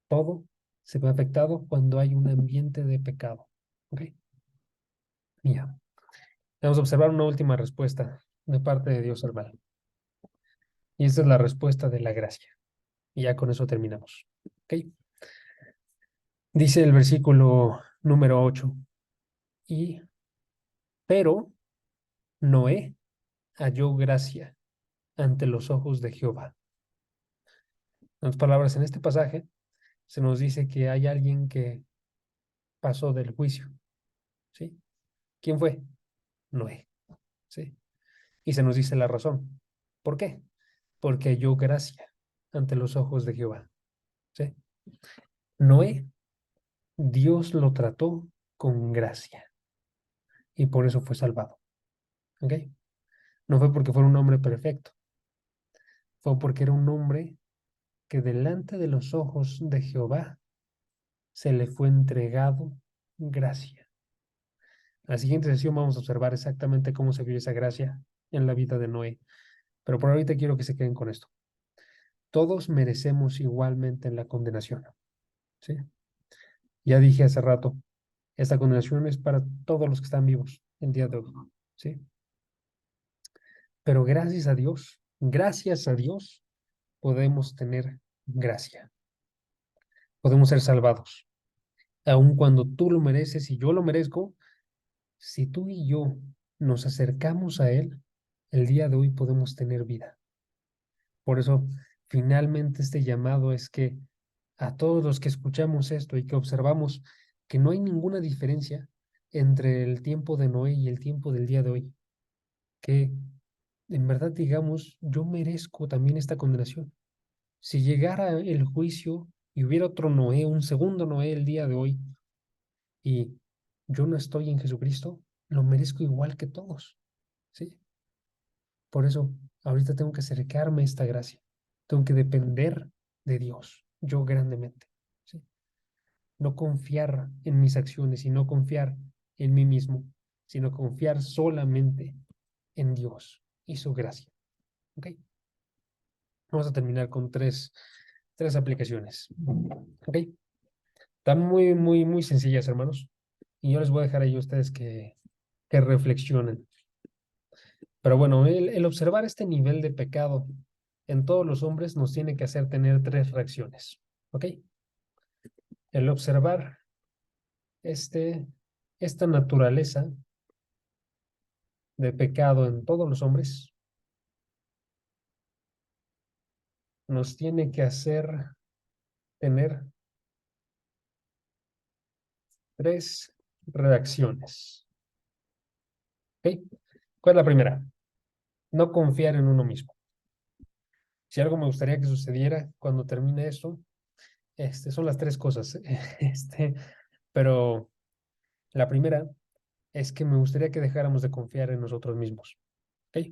Todo se ve afectado cuando hay un ambiente de pecado, ¿ok? Ya. Vamos a observar una última respuesta de parte de Dios al mal. Y esta es la respuesta de la gracia. Y ya con eso terminamos, ¿ok? Dice el versículo número 8. Y, pero Noé halló gracia ante los ojos de Jehová. En otras palabras, en este pasaje se nos dice que hay alguien que pasó del juicio, ¿sí? ¿Quién fue? Noé, ¿sí? Y se nos dice la razón. ¿Por qué? Porque halló gracia ante los ojos de Jehová, ¿sí? Noé, Dios lo trató con gracia y por eso fue salvado, ¿ok? No fue porque fuera un hombre perfecto, fue porque era un hombre que delante de los ojos de Jehová se le fue entregado gracia. En la siguiente sesión vamos a observar exactamente cómo se vio esa gracia en la vida de Noé. Pero por ahorita quiero que se queden con esto. Todos merecemos igualmente la condenación, ¿sí? Ya dije hace rato, esta condenación es para todos los que están vivos el día de hoy, ¿sí? Pero gracias a Dios, podemos tener gracia. Podemos ser salvados. Aun cuando tú lo mereces y yo lo merezco, si tú y yo nos acercamos a Él, el día de hoy podemos tener vida. Por eso, finalmente, este llamado es que a todos los que escuchamos esto y que observamos que no hay ninguna diferencia entre el tiempo de Noé y el tiempo del día de hoy, que en verdad digamos, yo merezco también esta condenación. Si llegara el juicio y hubiera otro Noé, un segundo Noé el día de hoy, y yo no estoy en Jesucristo, lo merezco igual que todos, ¿sí? Por eso, ahorita tengo que acercarme a esta gracia. Tengo que depender de Dios, yo grandemente, ¿sí? No confiar en mis acciones y no confiar en mí mismo, sino confiar solamente en Dios y su gracia, ¿ok? Vamos a terminar con tres aplicaciones, ¿ok? Están muy, muy, muy sencillas, hermanos. Y yo les voy a dejar ahí a ustedes que reflexionen. Pero bueno, el observar este nivel de pecado en todos los hombres nos tiene que hacer tener tres reacciones, ¿ok? El observar esta naturaleza de pecado en todos los hombres nos tiene que hacer tener tres reacciones, ¿ok? ¿Cuál es la primera? No confiar en uno mismo. Si algo me gustaría que sucediera cuando termine esto, son las tres cosas. Pero la primera es que me gustaría que dejáramos de confiar en nosotros mismos. ¿Ok?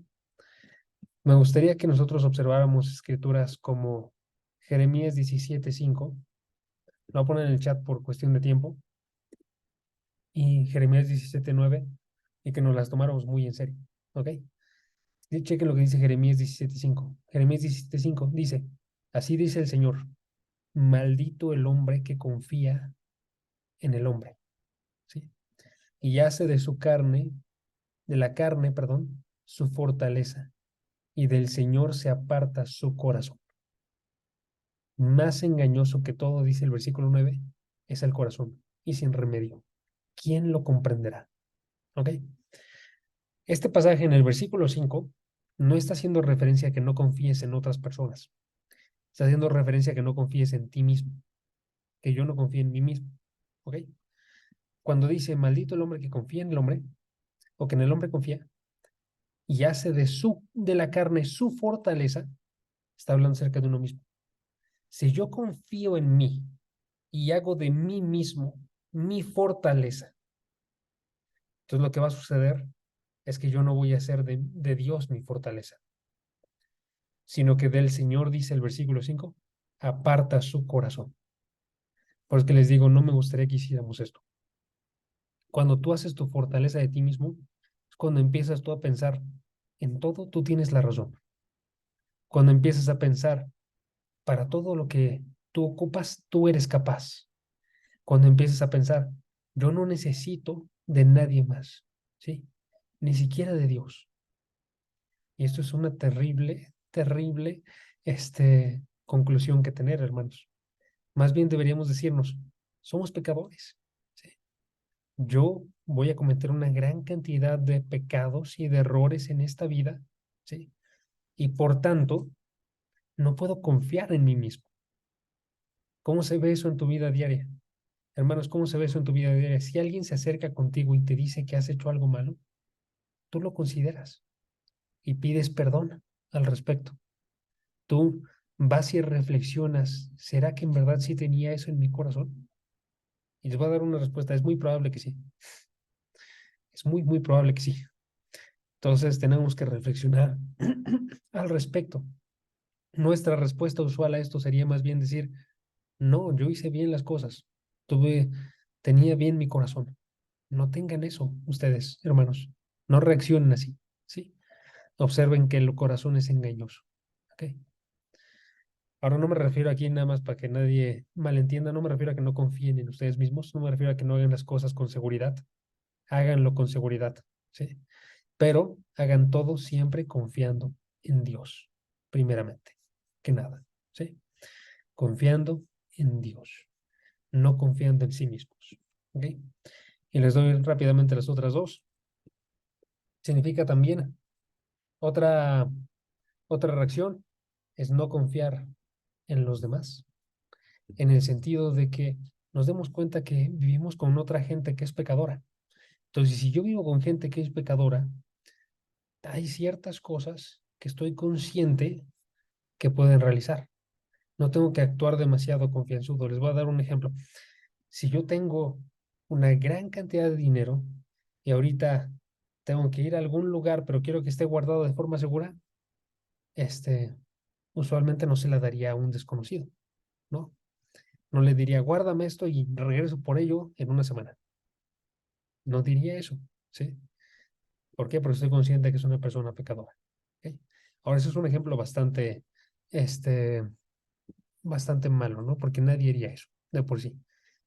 Me gustaría que nosotros observáramos escrituras como Jeremías 17:5. Lo voy a poner en el chat por cuestión de tiempo. Y Jeremías 17:9. Y que nos las tomáramos muy en serio. ¿Ok? Y chequen lo que dice Jeremías 17:5. Jeremías 17:5 dice, así dice el Señor, maldito el hombre que confía en el hombre, ¿sí? Y hace de la carne, perdón, su fortaleza, y del Señor se aparta su corazón. Más engañoso que todo, dice el versículo 9, es el corazón y sin remedio. ¿Quién lo comprenderá? ¿Ok? Este pasaje en el versículo 5 no está haciendo referencia a que no confíes en otras personas. Está haciendo referencia a que no confíes en ti mismo, que yo no confíe en mí mismo. ¿Ok? Cuando dice, maldito el hombre que confía en el hombre, o que en el hombre confía, y hace de la carne su fortaleza, está hablando acerca de uno mismo. Si yo confío en mí y hago de mí mismo mi fortaleza, entonces lo que va a suceder es que yo no voy a hacer de Dios mi fortaleza, sino que del Señor, dice el versículo 5, aparta su corazón. Por eso que les digo, no me gustaría que hiciéramos esto. Cuando tú haces tu fortaleza de ti mismo, es cuando empiezas tú a pensar en todo, tú tienes la razón. Cuando empiezas a pensar para todo lo que tú ocupas, tú eres capaz. Cuando empiezas a pensar, yo no necesito de nadie más, ¿sí? Ni siquiera de Dios. Y esto es una terrible, terrible, conclusión que tener, hermanos. Más bien deberíamos decirnos, somos pecadores, ¿sí? Yo voy a cometer una gran cantidad de pecados y de errores en esta vida, ¿sí? Y por tanto, no puedo confiar en mí mismo. ¿Cómo se ve eso en tu vida diaria? Hermanos, ¿cómo se ve eso en tu vida diaria? Si alguien se acerca contigo y te dice que has hecho algo malo, tú lo consideras y pides perdón al respecto. Tú vas y reflexionas, ¿será que en verdad sí tenía eso en mi corazón? Y les voy a dar una respuesta, es muy probable que sí. Es muy, muy probable que sí. Entonces tenemos que reflexionar al respecto. Nuestra respuesta usual a esto sería más bien decir, no, yo hice bien las cosas, tenía bien mi corazón. No tengan eso ustedes, hermanos. No reaccionen así, ¿sí? Observen que el corazón es engañoso, ¿ok? Ahora no me refiero aquí nada más para que nadie malentienda, no me refiero a que no confíen en ustedes mismos, no me refiero a que no hagan las cosas con seguridad, háganlo con seguridad, ¿sí? Pero hagan todo siempre confiando en Dios, primeramente, que nada, ¿sí? Confiando en Dios, no confiando en sí mismos, ¿ok? Y les doy rápidamente las otras dos. Significa también otra, otra reacción es no confiar en los demás, en el sentido de que nos demos cuenta que vivimos con otra gente que es pecadora. Entonces, si yo vivo con gente que es pecadora, hay ciertas cosas que estoy consciente que pueden realizar. No tengo que actuar demasiado confianzudo. Les voy a dar un ejemplo. Si yo tengo una gran cantidad de dinero y ahorita tengo que ir a algún lugar, pero quiero que esté guardado de forma segura, usualmente no se la daría a un desconocido, ¿no? No le diría, guárdame esto y regreso por ello en una semana. No diría eso, ¿sí? ¿Por qué? Porque estoy consciente de que es una persona pecadora. ¿Ok? Ahora, eso es un ejemplo este, bastante malo, ¿no? Porque nadie haría eso, de por sí.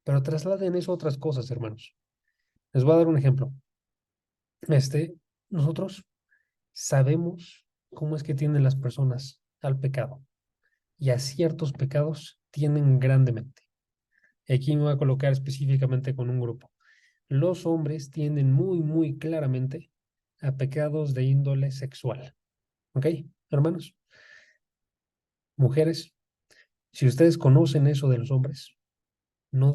Pero trasladen eso a otras cosas, hermanos. Les voy a dar un ejemplo. Este, nosotros sabemos cómo es que tienden las personas al pecado y a ciertos pecados tienden grandemente. Aquí me voy a colocar específicamente con un grupo. Los hombres tienden muy, muy claramente a pecados de índole sexual. ¿Ok, hermanos? Mujeres, si ustedes conocen eso de los hombres, no